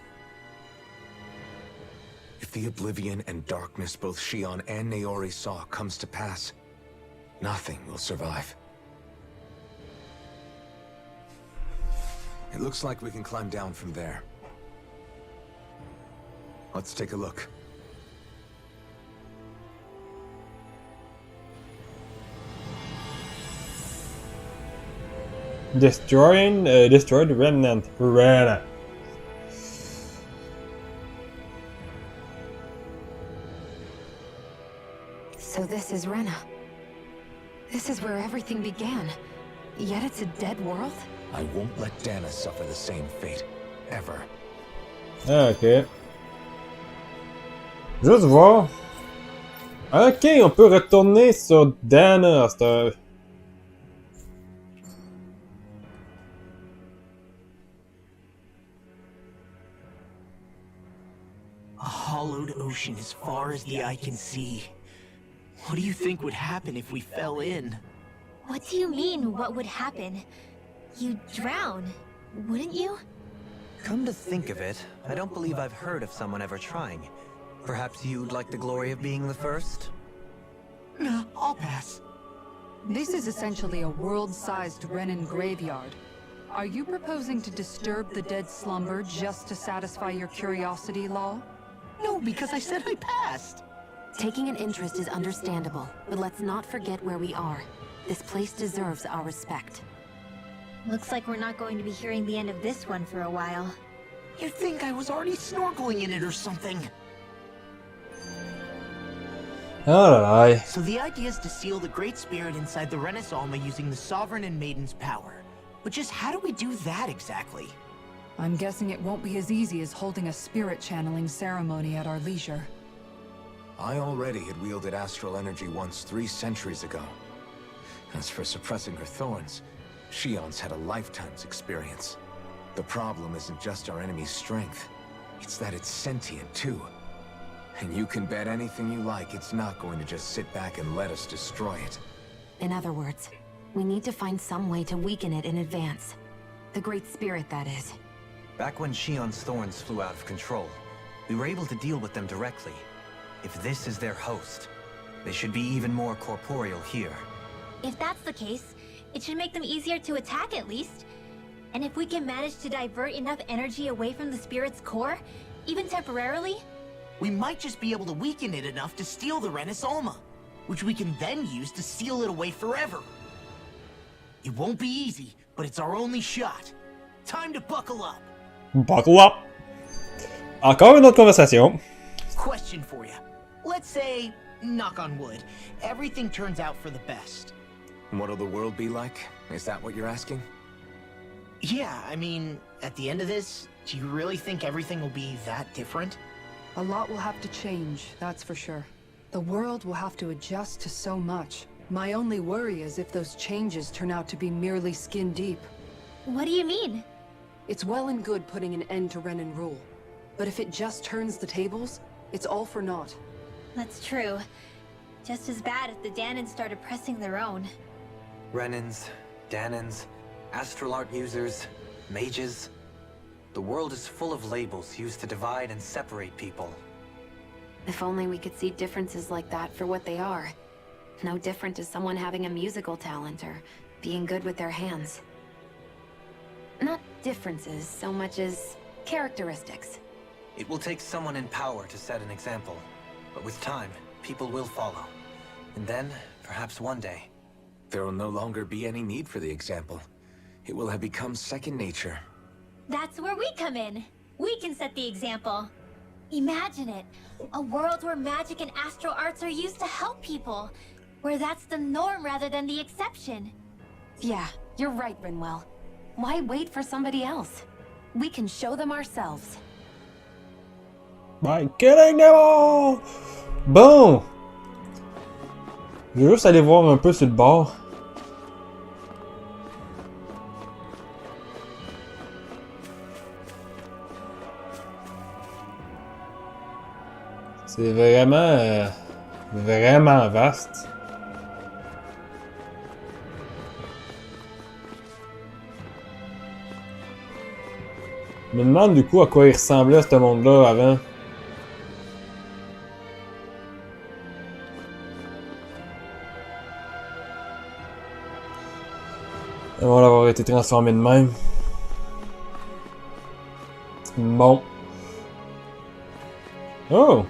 If the oblivion and darkness both Shion and Naori saw comes to pass, nothing will survive. It looks like we can climb down from there. Let's take a look. Destroy the remnant. Rena. So this is Rena. This is where everything began. Yet it's a dead world? I won't let Dana suffer the same fate. Ever. Ah, ok. Juste voir. Ok, on peut retourner sur Dana à cette heure. A hollowed ocean as far as the eye can see. What do you think would happen if we fell in? What do you mean, what would happen? You'd drown, wouldn't you? Come to think of it, I don't believe I've heard of someone ever trying. Perhaps you'd like the glory of being the first? No, I'll pass. This is essentially a world-sized Renan graveyard. Are you proposing to disturb the dead slumber just to satisfy your curiosity, Law? No, because I said I passed. Taking an interest is understandable, but let's not forget where we are. This place deserves our respect. Looks like we're not going to be hearing the end of this one for a while. You'd think I was already snorkeling in it or something. Alright. So the idea is to seal the Great Spirit inside the Renis Alma using the Sovereign and Maiden's power. But just how do we do that exactly? I'm guessing it won't be as easy as holding a spirit channeling ceremony at our leisure. I already had wielded astral energy once 3 centuries ago. As for suppressing her thorns, Shion's had a lifetime's experience. The problem isn't just our enemy's strength, it's that it's sentient too. And you can bet anything you like it's not going to just sit back and let us destroy it. In other words, we need to find some way to weaken it in advance. The Great Spirit, that is. Back when Shion's thorns flew out of control, we were able to deal with them directly. If this is their host, they should be even more corporeal here. If that's the case, it should make them easier to attack at least. And if we can manage to divert enough energy away from the spirit's core, even temporarily, We might just be able to weaken it enough to steal the Renis Alma, which we can then use to seal it away forever. It won't be easy, but it's our only shot. Time to buckle up. Buckle up! Encore une autre conversation. Question for you. Let's say, knock on wood, everything turns out for the best. What'll the world be like? Is that what you're asking? Yeah, I mean, at the end of this, do you really think everything will be that different? A lot will have to change, that's for sure. The world will have to adjust to so much. My only worry is if those changes turn out to be merely skin deep. what do you mean? It's well and good putting an end to Renan rule. But if it just turns the tables, it's all for naught. That's true. Just as bad if the Danans started pressing their own. Renans, Danans, astral art users, mages. The world is full of labels used to divide and separate people. If only we could see differences like that for what they are. No different to someone having a musical talent or being good with their hands. Not differences so much as characteristics. It will take someone in power to set an example. But with time, people will follow. And then, perhaps one day, There will no longer be any need for the example. It will have become second nature. That's where we come in. We can set the example. Imagine it. A world where magic and astral arts are used to help people. Where that's the norm rather than the exception. Yeah, you're right, Rinwell. Why wait for somebody else? We can show them ourselves. By killing them all! Bon! Je vais juste aller voir un peu sur le bord. C'est vraiment vaste. Je me demande du coup à quoi il ressemblait ce monde-là avant. Avant d'avoir été transformé de même. Bon. Oh!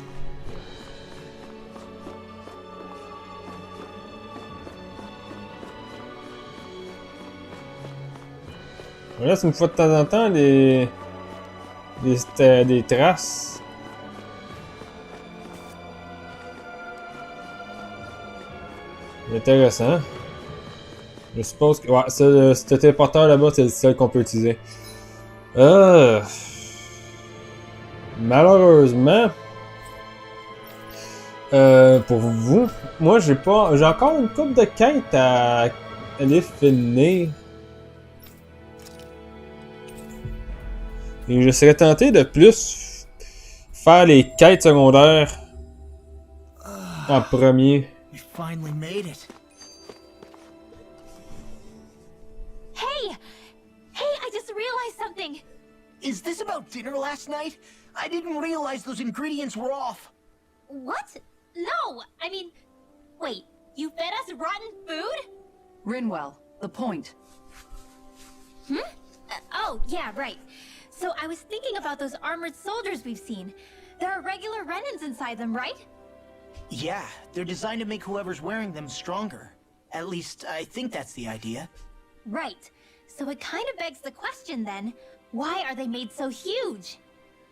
On laisse une fois de temps en temps des traces. Intéressant. Je suppose que... Ouais, ce téléporteur là-bas, c'est le seul qu'on peut utiliser. Malheureusement... pour vous, moi j'ai encore une couple de quêtes à aller finir. Et je serais tenté de plus faire les quêtes secondaires en premier. We finally made it. Hey! Hey, I just realized something! Is this about dinner last night? I didn't realize those ingredients were off. What? No! I mean... Wait, you fed us rotten food? Rinwell, the point. Oh, yeah, right. So I was thinking about those armored soldiers we've seen. There are regular Renans inside them, right? Yeah, they're designed to make whoever's wearing them stronger. At least, I think that's the idea. Right. So it kind of begs the question then, why are they made so huge?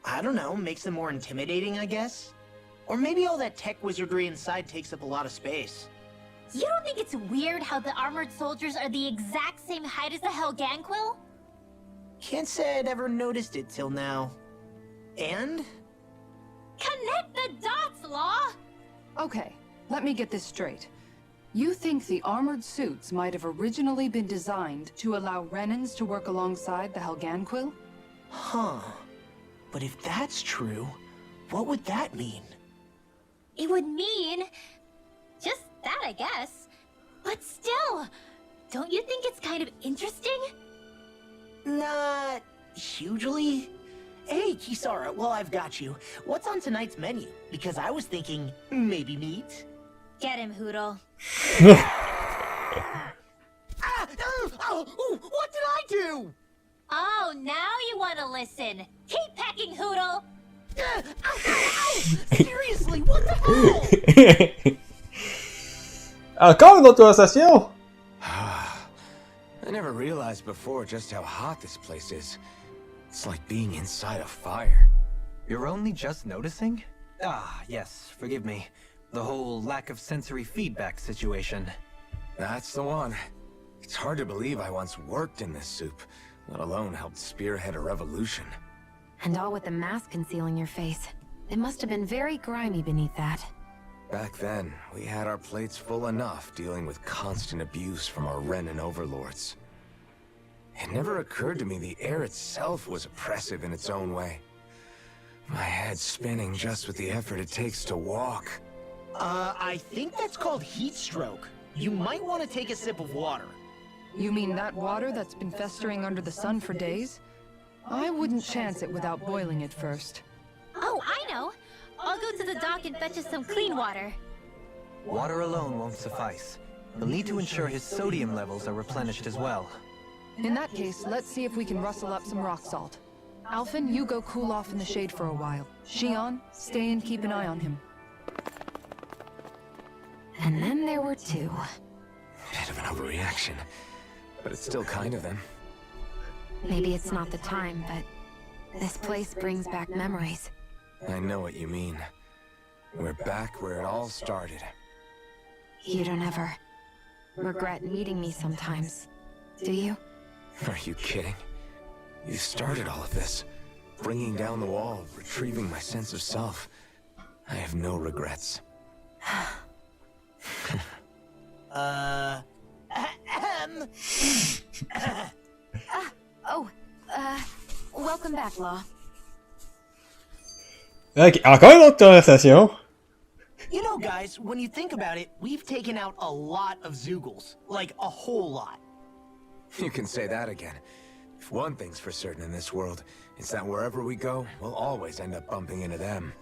I don't know, makes them more intimidating, I guess? Or maybe all that tech wizardry inside takes up a lot of space. You don't think it's weird how the armored soldiers are the exact same height as the Helganquil? Can't say I'd ever noticed it till now. And? Connect the dots, Law! Okay, let me get this straight. You think the armored suits might have originally been designed to allow Renans to work alongside the Helganquil? Huh. But if that's true, what would that mean? It would mean... just that, I guess. But still, don't you think it's kind of interesting? Not hugely. Hey, Kisara, well, I've got you. What's on tonight's menu? Because I was thinking, maybe meat? Get him, Hootle. What did I do? Oh, now you want to listen. Keep pecking, Hootle! Seriously, what the hell? Encore une autorisation? I never realized before just how hot this place is. It's like being inside a fire. You're only just noticing? Ah, yes, forgive me. The whole lack of sensory feedback situation. That's the one. It's hard to believe I once worked in this soup, let alone helped spearhead a revolution. And all with the mask concealing your face. It must have been very grimy beneath that. Back then, we had our plates full enough dealing with constant abuse from our Renan overlords. It never occurred to me the air itself was oppressive in its own way. My head's spinning just with the effort it takes to walk. I think that's called heat stroke. You might want to take a sip of water. You mean that water that's been festering under the sun for days? I wouldn't chance it without boiling it first. Oh, I know! I'll go to the dock and fetch us some clean water. Water alone won't suffice. We'll need to ensure his sodium levels are replenished as well. In that case, let's see if we can rustle up some rock salt. Alphen, you go cool off in the shade for a while. Shion, stay and keep an eye on him. And then there were two. Bit of an overreaction, but it's still kind of them. Maybe it's not the time, but this place brings back memories. I know what you mean. We're back where it all started. You don't ever regret meeting me sometimes, do you? Are you kidding? You started all of this. Bringing down the wall, retrieving my sense of self. I have no regrets. Welcome back, Law. Ok, encore une autre conversation. guys, when you think about it, we've taken out a lot of Zeugles. Like, a whole lot. You can say that again. If one thing's for certain in this world, it's that wherever we go, we'll always end up bumping into them.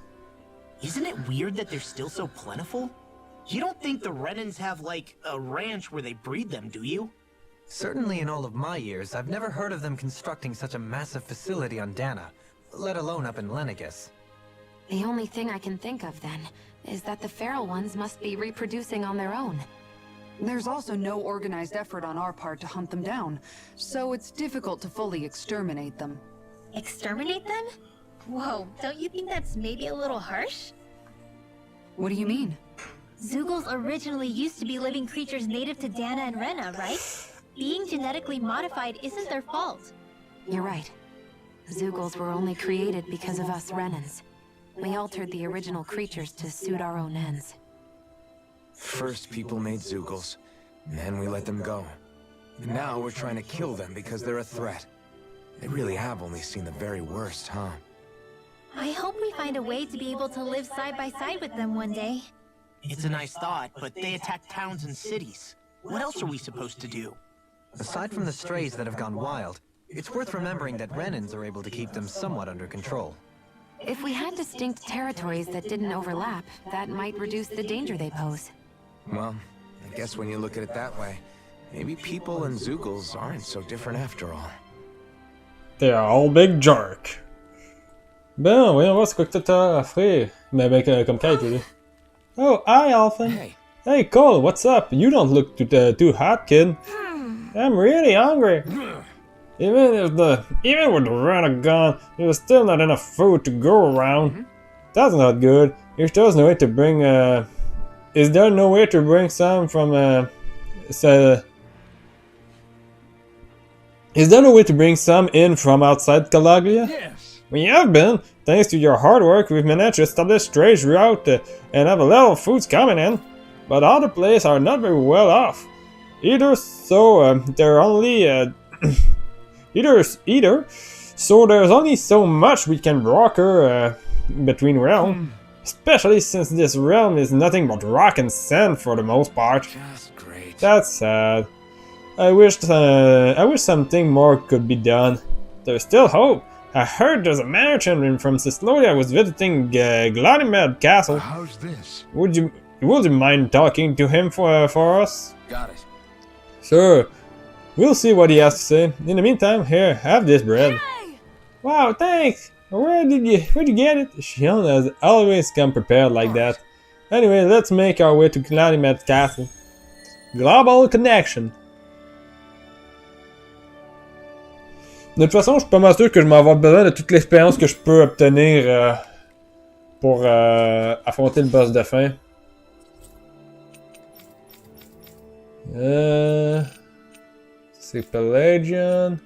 Isn't it weird that they're still so plentiful? You don't think the Renans have, like, a ranch where they breed them, do you? Certainly in all of my years, I've never heard of them constructing such a massive facility on Dana, let alone up in Lenegis. The only thing I can think of, then, is that the feral ones must be reproducing on their own. There's also no organized effort on our part to hunt them down, so it's difficult to fully exterminate them. Exterminate them? Whoa, don't you think that's maybe a little harsh? What do you mean? Zeugles originally used to be living creatures native to Dana and Rena, right? Being genetically modified isn't their fault. You're right. Zeugles were only created because of us Renans. We altered the original creatures to suit our own ends. First, people made Zeugles, and then we let them go. And now we're trying to kill them because they're a threat. They really have only seen the very worst, huh? I hope we find a way to be able to live side by side with them one day. It's a nice thought, but they attack towns and cities. What else are we supposed to do? Aside from the strays that have gone wild, it's worth remembering that Renans are able to keep them somewhat under control. If we had distinct territories that didn't overlap, that might reduce the danger they pose. Well, I guess when you look at it that way, maybe people and Zeugles aren't so different after all. They're all big jerk. Bon, voyons voir c'est quoi que t'as à offrir. Mais ben, comme Kate, je veux dire. Oh, hi, Alphen. Hey, Cole, what's up? You don't look too hot, kid. I'm really hungry. Even with the Rena gone, there's still not enough food to go around. That's not good. If there's no way to bring, is there no way to bring some from, is there no way to bring some in from outside Calaglia? Yes. We have been. Thanks to your hard work, we've managed to establish trade route and have a lot of foods coming in. But other places are not very well off. Either so, they're only, so there's only so much we can broker between realms. Especially since this realm is nothing but rock and sand for the most part. Just great. That's sad. I wish something more could be done. There's still hope. I heard there's a merchant from Cyslodia was visiting Gladimed Castle. How's this? Would you mind talking to him for us? Got it. Sure. We'll see what he has to say. In the meantime, here, have this bread. Hey! Wow, thanks! Where'd you get it? Shion has always come prepared like that. Anyway, let's make our way to Gladimed Castle. Global Connection. De toute façon, je suis pas mal sûr que je m'en vais avoir besoin de toute l'expérience que je peux obtenir pour affronter le boss de fin. C'est Pelagian.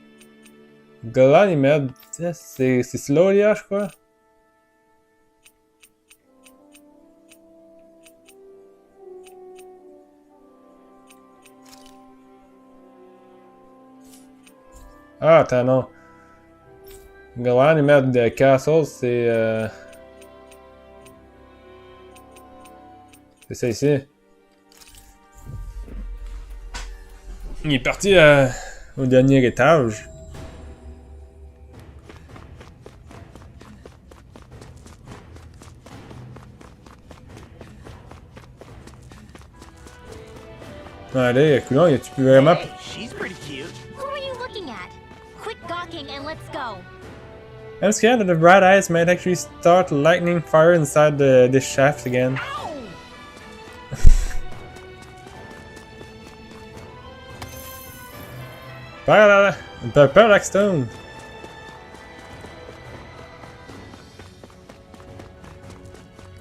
Gladimed, c'est Cyslodia, je crois. Ah, attends, non. Gladimed Castle, c'est ça ici. Il est parti au dernier étage. Allez, coulon, y a-tu vraiment... Hey, she's pretty cute. Who are you looking at? Quit gawking and let's go. I'm scared that the bright eyes might actually start lightning fire inside this shaft again. Parallax Stone.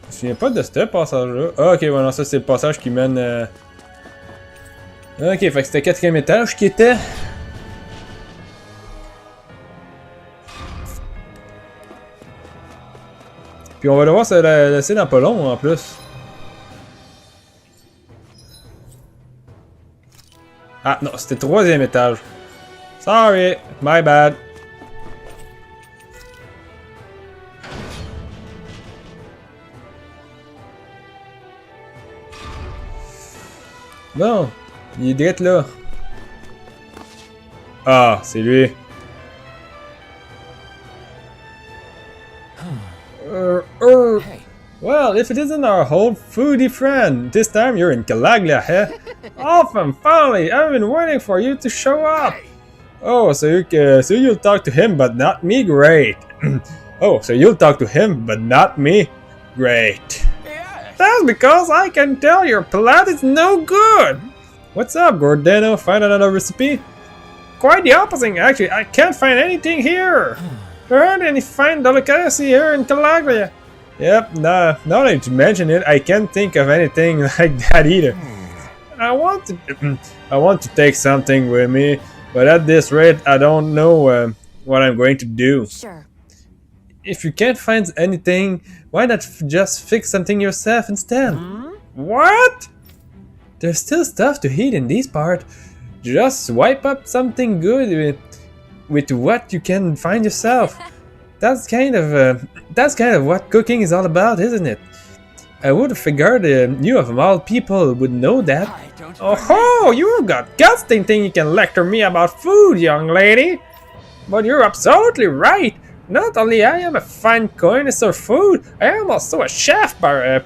Je me souviens pas de ce passage-là. Ah, ok, voilà, ça c'est le passage qui mène... Ok, fait que c'était 4e étage qui était... Puis on va devoir se la laisser dans pas long en plus. Ah non, c'était 3e étage. Sorry, my bad. Bon, il est direct là. Ah, c'est lui. Well, if it isn't our old foodie friend, this time you're in Calaglia, eh? Awesome, finally! I've been waiting for you to show up! Oh, so you'll talk to him, but not me? Great! Oh, so you'll talk to him, but not me? Great! That's because I can tell your palate is no good! What's up, Gordano? Find another recipe? Quite the opposite, actually. I can't find anything here! There aren't any fine delicacy here in Calaglia. Yep, now that you mention it, I can't think of anything like that either. I want to take something with me, but at this rate, I don't know what I'm going to do. Sure. If you can't find anything, why not just fix something yourself instead? What? There's still stuff to eat in this part. Just swipe up something good with what you can find yourself. That's kind of what cooking is all about, isn't it? I would have figured you of all people would know that. Oh, you've got guts thinking you can lecture me about food, young lady. But you're absolutely right. Not only I am a fine connoisseur of food, I am also a chef par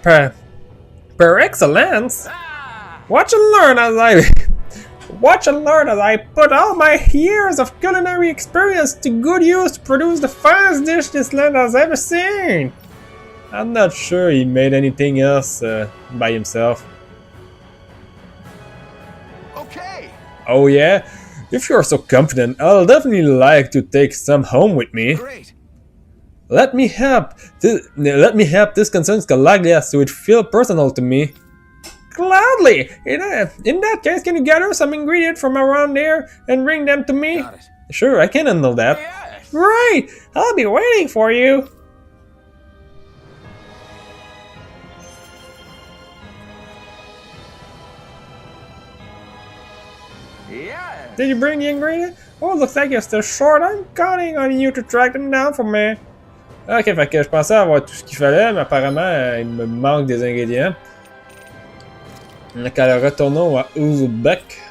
excellence. Watch and learn as I put all my years of culinary experience to good use to produce the finest dish this land has ever seen. I'm not sure he made anything else by himself. Okay. Oh yeah? If you're so confident, I'll definitely like to take some home with me. Great. Let me help. This concerns Calaglia, so it feels personal to me. Gladly! In that case, can you gather some ingredients from around there and bring them to me? Got it. Sure, I can handle that. Yes. Right! I'll be waiting for you! Yes. Did you bring the ingredient? Oh, looks like you're still short. I'm counting on you to track them down for me. Ok, fait que je pensais avoir tout ce qu'il fallait, mais apparemment, il me manque des ingrédients. Donc, alors, retournons à Uzbek.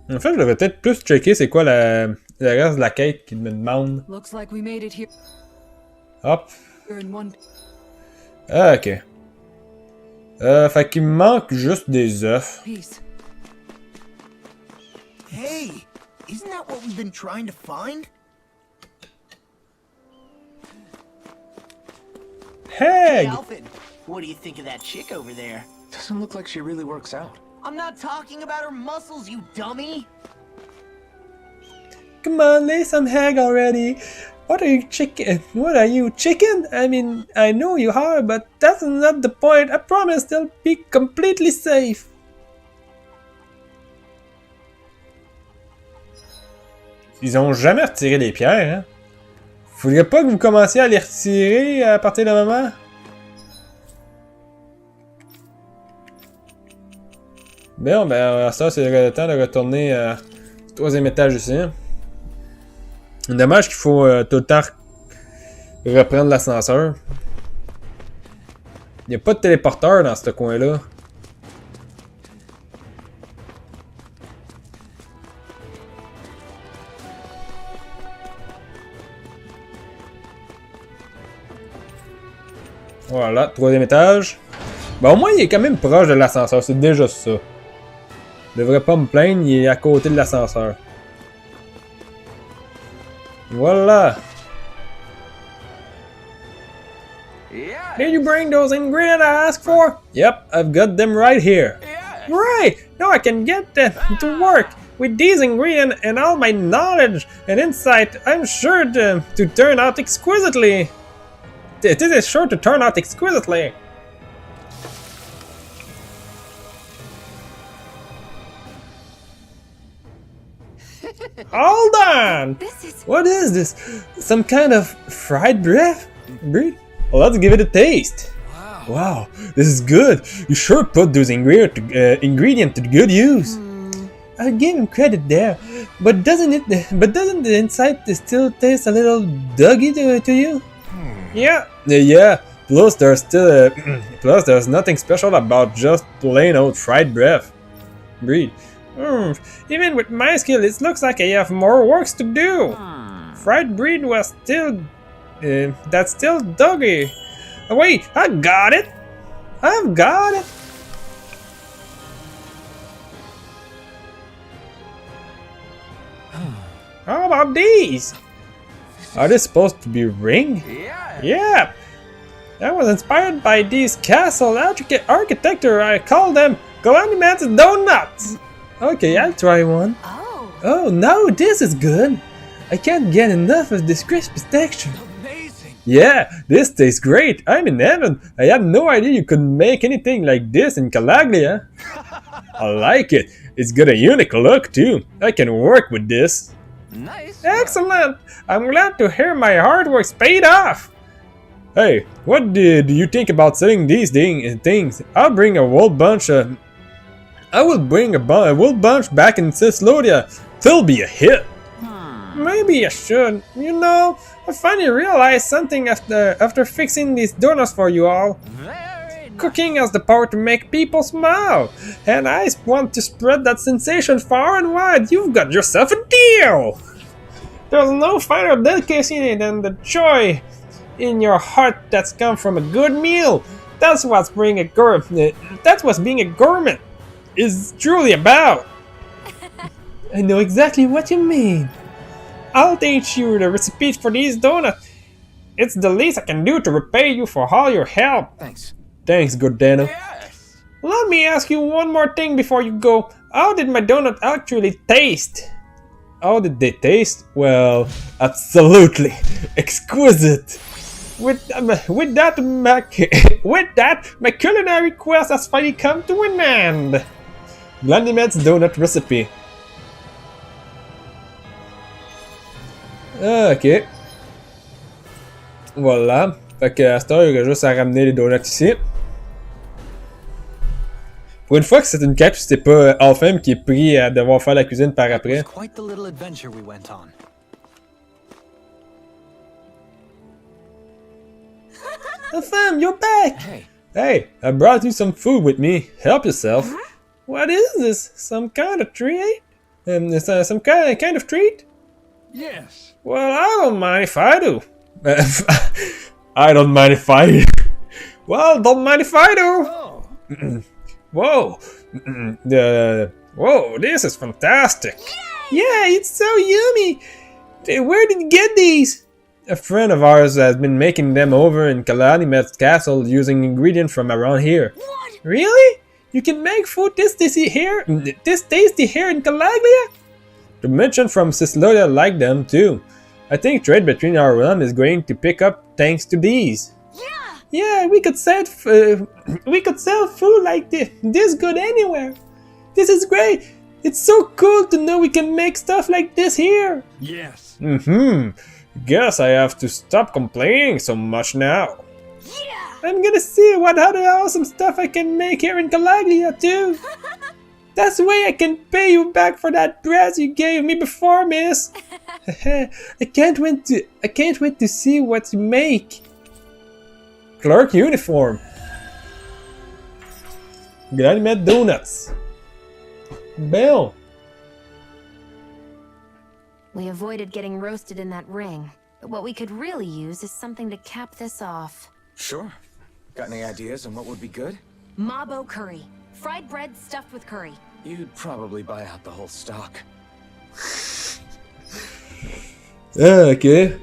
En fait, je devrais peut-être plus checker c'est quoi le reste de la quête qu'il me demande. Looks like we made it here Hop. in one. Ah, ok. Fait qu'il me manque juste des œufs. Piece. Hey, isn't that what we've been trying to find? Hey! Alfred, what do you think of that chick over there? Doesn't look like she really works out. I'm not talking about her muscles, you dummy! Come on, lay some egg already. What are you, chicken? What are you, chicken? I mean, I know you are, but that's not the point. I promise they'll be completely safe. Ils ont jamais retiré les pierres, hein? Faudrait pas que vous commenciez à les retirer à partir d'un moment? Bon, ben, ça, c'est le temps de retourner au troisième étage ici. Dommage qu'il faut tout le temps reprendre l'ascenseur. Il n'y a pas de téléporteur dans ce coin-là. Voilà, troisième étage. Bon, au moins, il est quand même proche de l'ascenseur, c'est déjà ça. Je devrais pas me plaindre, il est à côté de l'ascenseur. Voilà. Did you bring those ingredients I asked for? Yep, I've got them right here. Right! Now I can get them to work. With these ingredients and all my knowledge and insight, I'm sure to turn out exquisitely. This is sure to turn out exquisitely. Hold on! What is this? Some kind of fried bread? Well, let's give it a taste. Wow, this is good. You sure put those ingredients to good use. I'll give him credit there, but doesn't the inside still taste a little doggy to you? Yeah, Plus, there's still plus there's nothing special about just plain old fried breed. Even with my skill, it looks like I have more works to do. Fried breed was still that's still doggy. Oh, wait, I got it. I've got it. How about these? Are they supposed to be ring? Yeah. I was inspired by these castle architecture. I call them Ganymed Donuts. Okay, I'll try one. Oh, no, this is good. I can't get enough of this crispy texture. Amazing. Yeah, this tastes great. I'm in heaven. I had no idea you could make anything like this in Calaglia. I like it. It's got a unique look too. I can work with this. Nice. Excellent. I'm glad to hear my hard work's paid off. Hey, what did you think about selling these things? I'll bring a whole bunch of... I will bring a whole bunch back in Cyslodia. They'll be a hit. Maybe I should. You know, I finally realized something after fixing these donuts for you all. Cooking has the power to make people smile. And I want to spread that sensation far and wide. You've got yourself a deal. There's no finer delicacy than the joy in your heart that's come from a good meal. That's what being a gourmet is truly about. I know exactly what you mean. I'll teach you the recipe for these donuts. It's the least I can do to repay you for all your help. Thanks, good Dana. Yes. Let me ask you one more thing before you go. How did my donut actually taste? How did they taste? Well, absolutely exquisite. With that, my culinary quest has finally come to an end. Ganymed's donut recipe. Ok. Voilà. Fait que à cette heure, il y a juste à ramener les donuts ici. Pour une fois que c'est une quête, c'était pas Alfheim qui est pris à devoir faire la cuisine par après. Quite the little adventure we went on. Alfheim, you're back! Hey, I brought you some food with me. Help yourself. What is this? Some kind of treat? Some kind of treat? Yes. Well, I don't mind if I do. I don't mind if I do. Well, don't mind if I do. Oh. Whoa. Whoa, this is fantastic. Yay. Yeah, it's so yummy. Where did you get these? A friend of ours has been making them over in Ganymed's castle using ingredients from around here. What? Really? You can make food this tasty here in Calaglia? The merchant from Cyslodia like them too. I think trade between our realm is going to pick up thanks to these. Yeah, we could sell food like this good anywhere. This is great. It's so cool to know we can make stuff like this here. Yes. Guess I have to stop complaining so much now. I'm gonna see what other awesome stuff I can make here in Calaglia too. That's the way I can pay you back for that dress you gave me before, miss. I can't wait to see what you make. Clerk uniform. Ganymed donuts. Bell. We avoided getting roasted in that ring, but what we could really use is something to cap this off. Sure. Got any ideas on what would be good? Mabo curry. Fried bread stuffed with curry. You'd probably buy out the whole stock. Ok.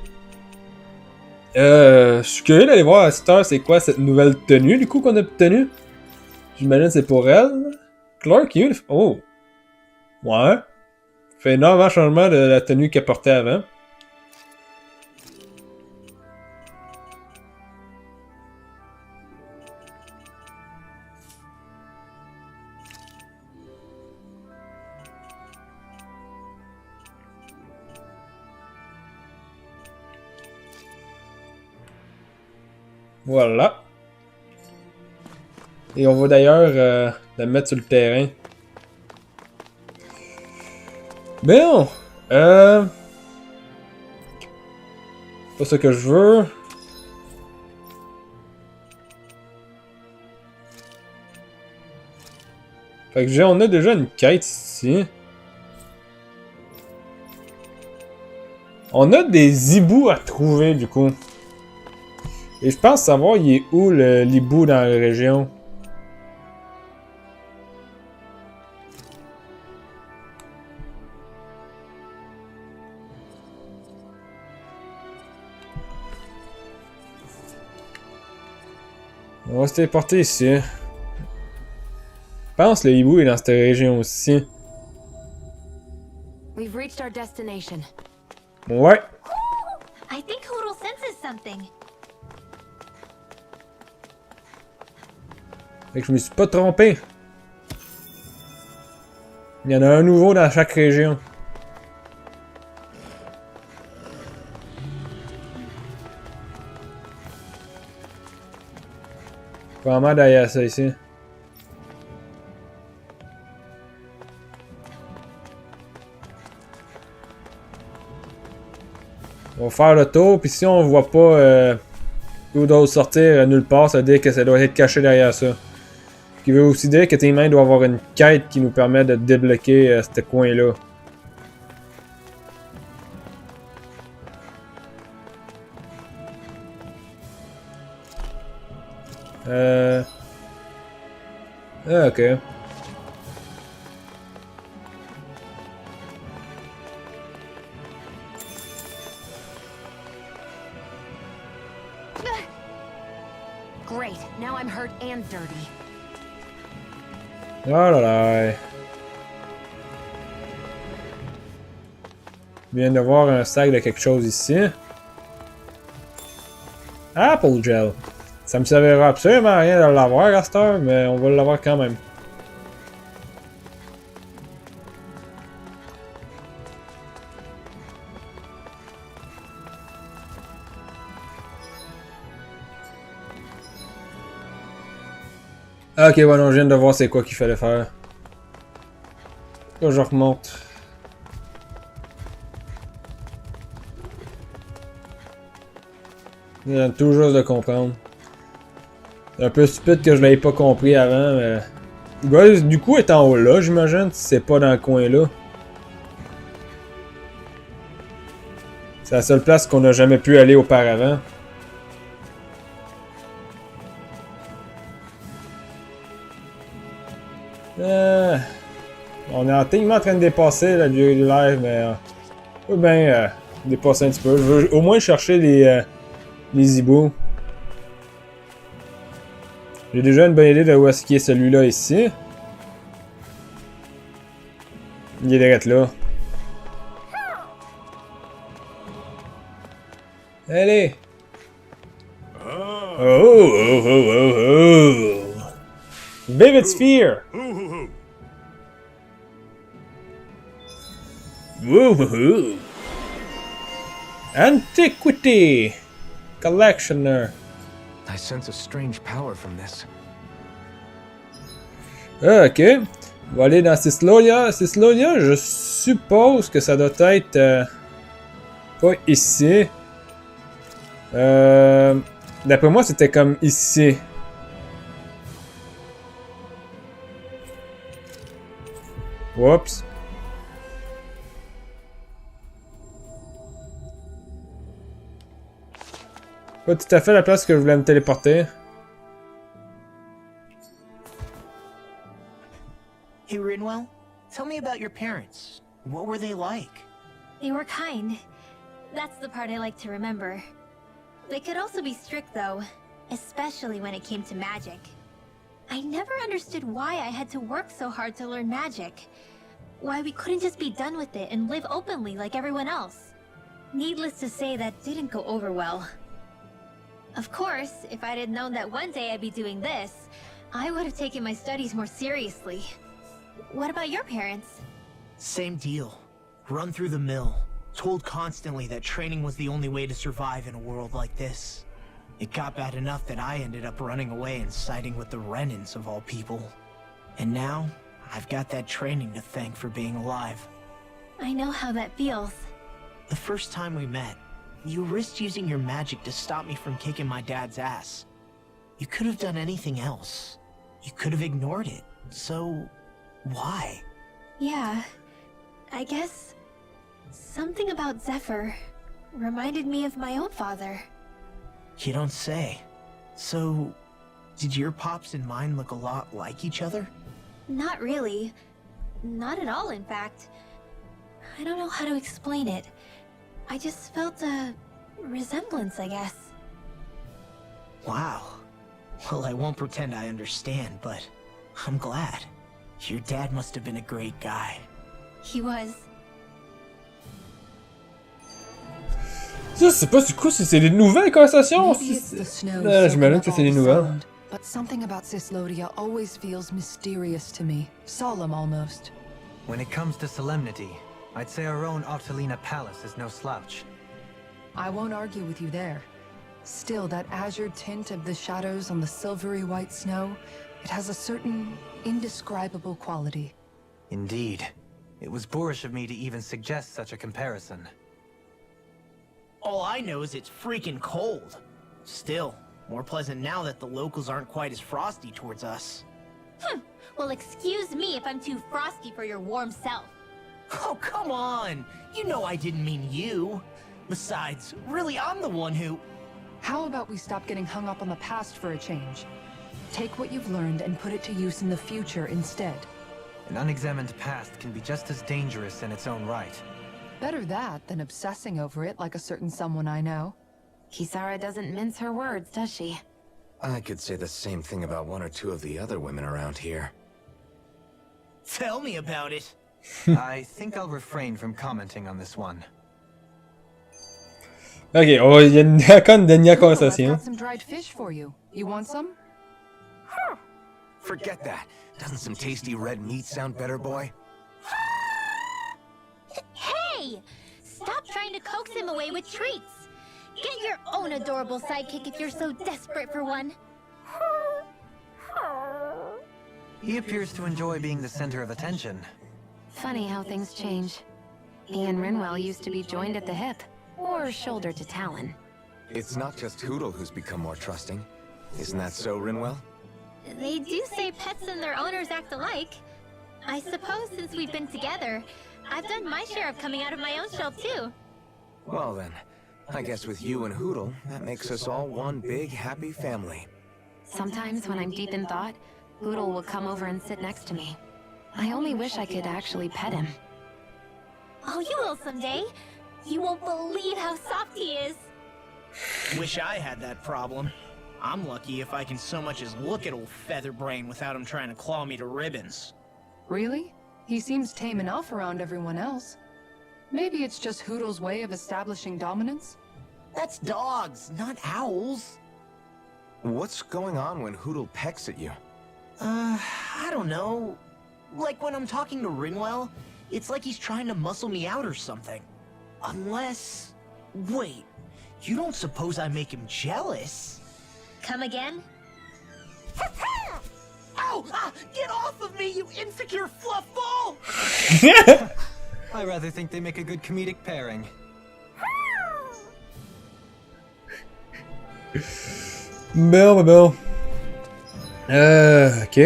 Je suis curieux d'aller voir à cette heure c'est quoi cette nouvelle tenue du coup qu'on a obtenue. J'imagine c'est pour elle. Clark Uniform. Oh. Ouais. Fait énormément changement de la tenue qu'elle portait avant. Voilà. Et on va d'ailleurs la mettre sur le terrain. Bon. Pas ce que je veux. Fait que on a déjà une quête ici. On a des hiboux à trouver, du coup. Et je pense savoir il est où l'hibou dans la région. On va se téléporter ici. Je pense que le hibou est dans cette région aussi. We've reached our destination. Ouais. I think Hoodle senses something. Fait que je me suis pas trompé. Il y en a un nouveau dans chaque région. Vraiment derrière ça ici. On va faire le tour, puis si on voit pas où d'autres sortir nulle part, ça veut dire que ça doit être caché derrière ça. Ce qui veut aussi dire que tes mains doivent avoir une quête qui nous permet de débloquer ce coin-là. Ah, ok. Great, now I'm hurt and dirty. Oh là là. Je viens de voir un sac de quelque chose ici. Apple Gel. Ça me servira absolument à rien de l'avoir à cette heure, mais on va l'avoir quand même. Ok, bon, non, je viens de voir c'est quoi qu'il fallait faire. Là, je remonte. Je viens tout juste de comprendre. C'est un peu stupide que je l'avais pas compris avant, mais... Ouais, du coup, est en haut là, j'imagine, si c'est pas dans le coin là. C'est la seule place qu'on n'a jamais pu aller auparavant. On est tellement en train de dépasser la durée du live, mais... on peut bien dépasser un petit peu. Je veux au moins chercher les hiboux. J'ai déjà une bonne idée de où est-ce qu'il est celui-là ici. Il est direct là. Allez! Oh, oh, oh, oh, oh! Vivid Sphere! Woohoo! Antiquity! Collectioner. I sense a strange power from this. Ah, ok. On va aller dans Cyslodia. Cyslodia, je suppose que ça doit être... pas ici. D'après moi, c'était comme ici. Oups. Pas tout à fait la place que je voulais me téléporter. Hey, Rinwell, tell me about your parents. What were they like? They were kind. That's the part I like to remember. They could also be strict though, especially when it came to magic. I never understood why I had to work so hard to learn magic. Why we couldn't just be done with it and live openly like everyone else. Needless to say, that didn't go over well. Of course, if I'd known that one day I'd be doing this, I would have taken my studies more seriously. What about your parents? Same deal. Run through the mill. Told constantly that training was the only way to survive in a world like this. It got bad enough that I ended up running away and siding with the Renans of all people. And now, I've got that training to thank for being alive. I know how that feels. The first time we met, you risked using your magic to stop me from kicking my dad's ass. You could have done anything else. You could have ignored it. So, Why? Yeah, I guess something about Zephyr reminded me of my own father. You don't say. So, did your pops and mine look a lot like each other? Not really. Not at all, in fact. I don't know how to explain it. I just felt a resemblance, I guess. Wow. Well, I won't pretend I understand, but I'm glad. Your dad must have been a great guy. He was. Ça, je sais pas c'est quoi, c'est des nouvelles conversations? Maybe it's the snow J'imagine que soaking up c'est des all the nouvelles. sound, but something about Cyslodia always feels mysterious to me. Solemn almost. When it comes to solemnity, I'd say our own Octalina Palace is no slouch. I won't argue with you there. Still, that azure tint of the shadows on the silvery white snow, it has a certain indescribable quality. Indeed. It was boorish of me to even suggest such a comparison. All I know is it's freaking cold. Still, more pleasant now that the locals aren't quite as frosty towards us. Well, excuse me if I'm too frosty for your warm self. Oh, come on! You know I didn't mean you. Besides, really, I'm the one who... How about we stop getting hung up on the past for a change? Take what you've learned and put it to use in the future instead. An unexamined past can be just as dangerous in its own right. Better that than obsessing over it like a certain someone I know. Kisara doesn't mince her words, does she? I could say the same thing about one or two of the other women around here. Tell me about it. I think I'll refrain from commenting on this one. Ok, il y a une dernière I've conversation. got some dried fish for you. You want some? Forget that. Doesn't some tasty red meat sound better, boy? Hey! Stop trying to coax him away with treats! Get your own adorable sidekick if you're so desperate for one. He appears to enjoy being the center of attention. Funny how things change. He and Rinwell used to be joined at the hip, or shoulder to talon. It's not just Hootle who's become more trusting. Isn't that so, Rinwell? They do say pets and their owners act alike. I suppose since we've been together, I've done my share of coming out of my own shell too. Well then, I guess with you and Hootle, that makes us all one big happy family. Sometimes when I'm deep in thought, Hootle will come over and sit next to me. I only wish I could actually pet him. Oh, you will someday. You won't believe how soft he is. Wish I had that problem. I'm lucky if I can so much as look at old Featherbrain without him trying to claw me to ribbons. Really? He seems tame enough around everyone else. Maybe it's just Hootle's way of establishing dominance? That's dogs, not owls. What's going on when Hootle pecks at you? I don't know. Like when I'm talking to Rinwell, it's like he's trying to muscle me out or something. Unless... Wait, you don't suppose I make him jealous? Come again? Ow! Get off of me, you insecure fluffball! I rather think they make a good comedic pairing. Bon. Ok.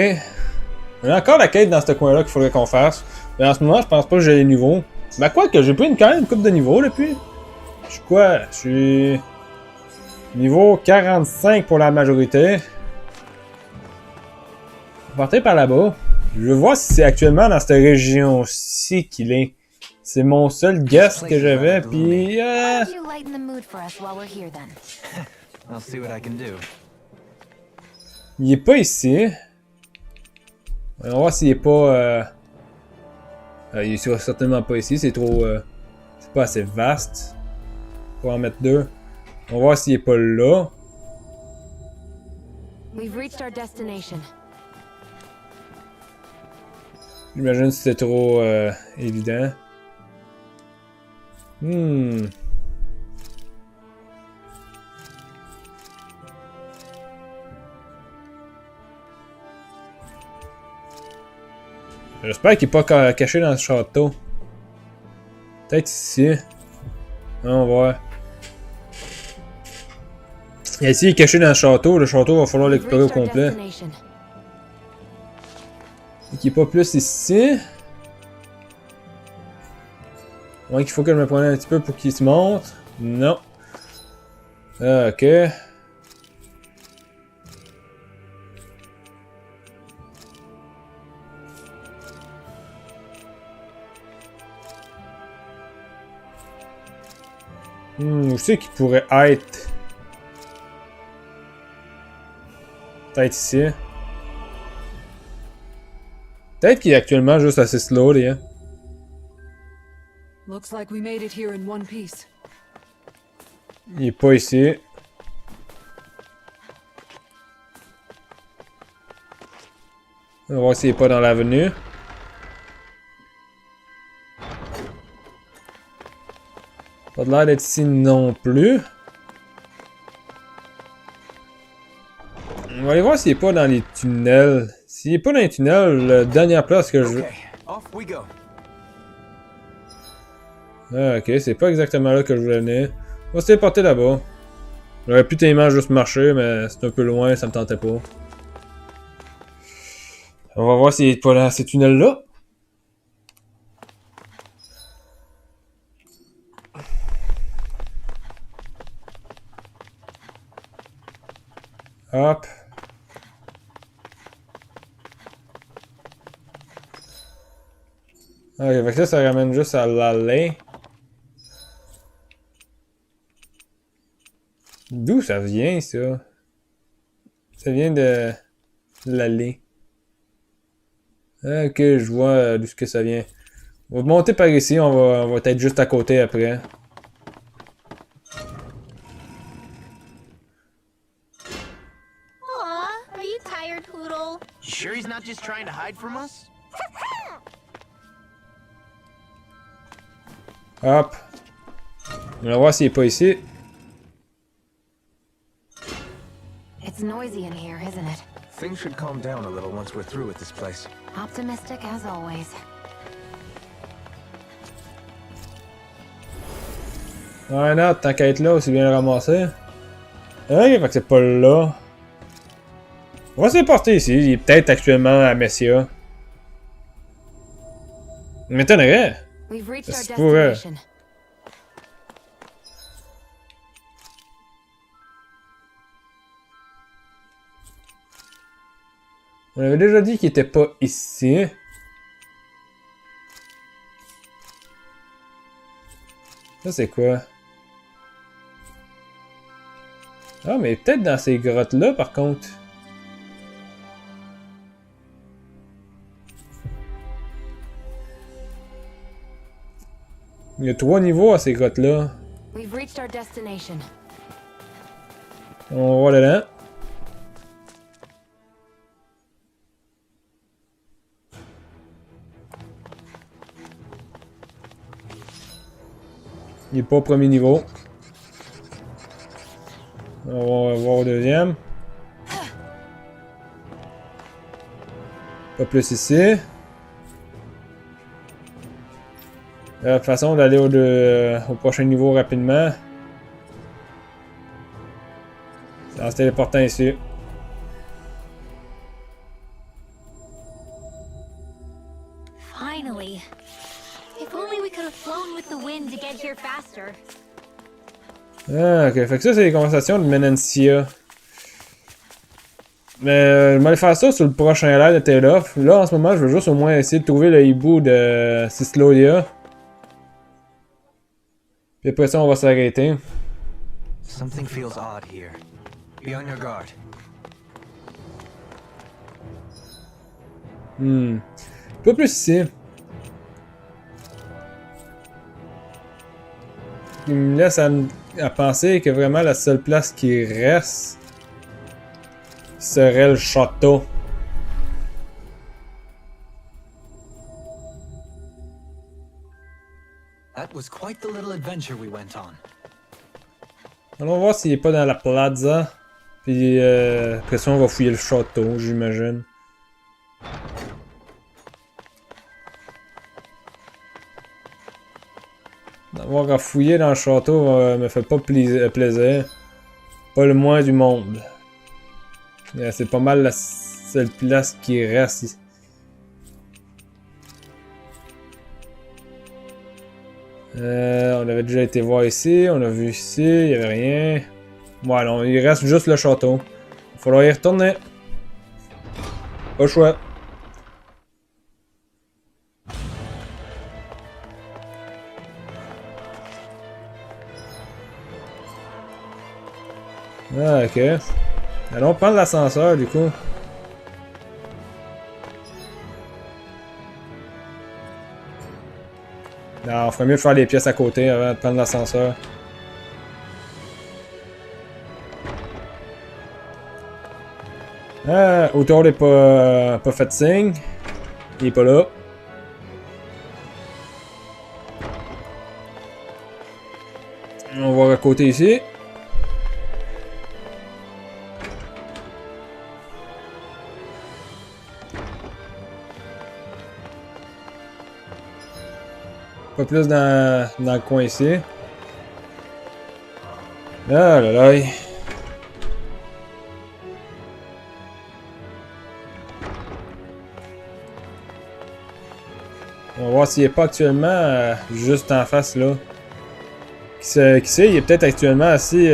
Il y a encore la quête dans ce coin-là qu'il faudrait qu'on fasse. Mais en ce moment, je pense pas que j'ai les niveaux. Ben quoi que j'ai pris quand même une coupe de niveaux depuis. Je suis quoi? Je suis... Niveau 45 pour la majorité. On va partir par là-bas. Je veux voir si c'est actuellement dans cette région-ci qu'il est. C'est mon seul guess que j'avais, puis... Why don't you lighten the mood for us while we're here then? I'll see what I can do. Il est pas ici. On va voir s'il est pas... il est certainement pas ici, c'est trop... c'est pas assez vaste. Faut en mettre deux. On va voir s'il est pas là. We've reached our destination. J'imagine que c'était trop évident. J'espère qu'il n'est pas caché dans le château. Peut-être ici. On va voir. Et s'il est caché dans le château va falloir l'explorer au complet. Et qui est pas plus ici. Ouais, qu'il faut que je me prenne un petit peu pour qu'il se monte. Non. Ah, ok. Où c'est qu'il pourrait être? Peut-être ici. Peut-être qu'il est actuellement juste assez slow, les gars. Looks like we made it here in one piece. Il est pas ici. On va voir s'il est pas dans l'avenue. Pas de l'air d'être ici non plus. On va aller voir s'il est pas dans les tunnels. S'il est pas dans les tunnels, la dernière place que je... Ah, ok, c'est pas exactement là que je voulais aller. On va se téléporter là-bas. J'aurais pu tellement juste marcher, mais c'est un peu loin, ça me tentait pas. On va voir s'il est pas dans ces tunnels-là. Hop. Ok, fait que ça ramène juste à l'allée. D'où ça vient, ça? Ça vient de l'allée. Ok, je vois d'où que ça vient. On va monter par ici, on va être juste à côté après. Aw, are you tired, Poodle? You sure he's not just trying to hide from us? Hop. On va voir s'il est pas ici. It's noisy in here, isn't it? Things should calm down a little once we're through with this place. Optimistic as always. Ouais, non, tant qu'à être là, aussi bien le ramasser. Ok, fait que c'est pas là. On va se porter ici. Il est peut-être actuellement à Messia. Il m'étonnerait. We've reached Ça our se pourrait. destination. On avait déjà dit qu'il était pas ici. Ça, c'est quoi? Ah, mais peut-être dans ces grottes-là, par contre. Il y a 3 niveaux à ces grottes-là. We've reached our destination. On va voir dedans. Il est pas au premier niveau. On va voir au deuxième. Pas plus ici. La façon d'aller au prochain niveau rapidement. C'est en se téléportant ici. Finally. If only we could have flown with the wind to get here faster. Ah, ok. Fait que ça, c'est les conversations de Menancia. Mais je vais aller faire ça sur le prochain live de Tale of. Là, en ce moment, je veux juste au moins essayer de trouver le hibou de Cyslodia. Puis après ça, on va s'arrêter. Something feels odd here. Be on your guard. Pas plus ici. Il me laisse à penser que vraiment la seule place qui reste serait le château. That was quite the little adventure we went on. Allons voir s'il est pas dans la plaza. Puis après ça, on va fouiller le château, j'imagine. D'avoir à fouiller dans le château me fait pas plaisir. Pas le moins du monde. C'est pas mal la seule place qui reste On avait déjà été voir ici, on a vu ici, il n'y avait rien. Ouais, non, il reste juste le château. Il va falloir y retourner. Pas le choix. Ah, ok. Allons prendre l'ascenseur, du coup. Non, on ferait mieux de faire les pièces à côté avant de prendre l'ascenseur. Ah, autour n'est pas fait de signe. Il est pas là. On va voir à côté ici. Pas plus dans le coin ici. Ah là là. On va voir s'il n'est pas actuellement juste en face là. Qui sait, il est peut-être actuellement assis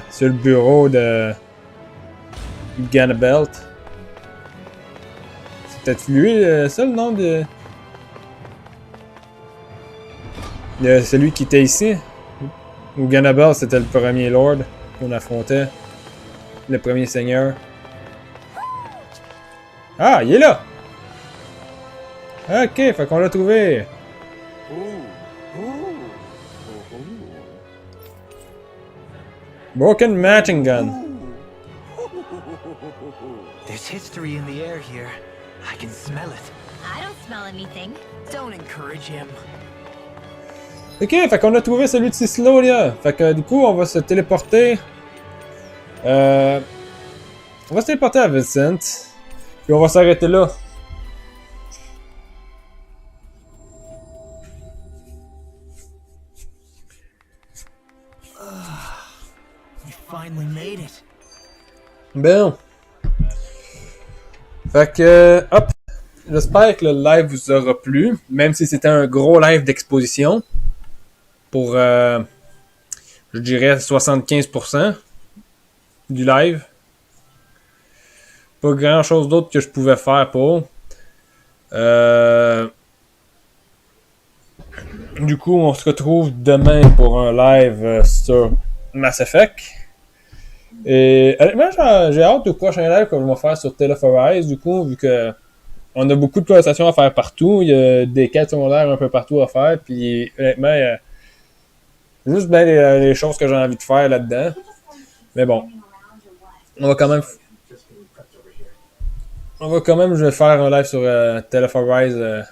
sur le bureau de Ganabelt. C'est peut-être lui, ça le nom de... celui qui était ici. Ou Ganabelt, c'était le premier lord qu'on affrontait. Le premier seigneur. Ah, il est là! Ok, fait qu'on l'a trouvé. Broken matching gun. There's history in the air here. I can smell it. I don't smell anything. Don't encourage him. Ok, fait qu'on a trouvé celui de Cicelo là. Fait que du coup, on va se téléporter. On va se téléporter à Vincent. Puis on va s'arrêter là. You finally made it. Bon. Fait que, hop. J'espère que le live vous aura plu. Même si c'était un gros live d'exposition. Pour, je dirais, 75% du live. Pas grand chose d'autre que je pouvais faire pour. Du coup, on se retrouve demain pour un live sur Mass Effect. Et honnêtement, j'ai hâte au prochain live que je vais faire sur Tale of Arise, du coup, vu que on a beaucoup de conversations à faire partout. Il y a des quêtes secondaires un peu partout à faire. Puis honnêtement, il y a juste bien les choses que j'ai envie de faire là-dedans. Mais bon. On va quand même je vais faire un live sur Tale of Arise.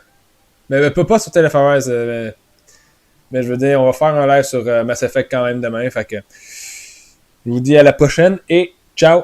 Mais pas sur Tale of Arise. Mais je veux dire, on va faire un live sur Mass Effect quand même demain. Fait que je vous dis à la prochaine et ciao!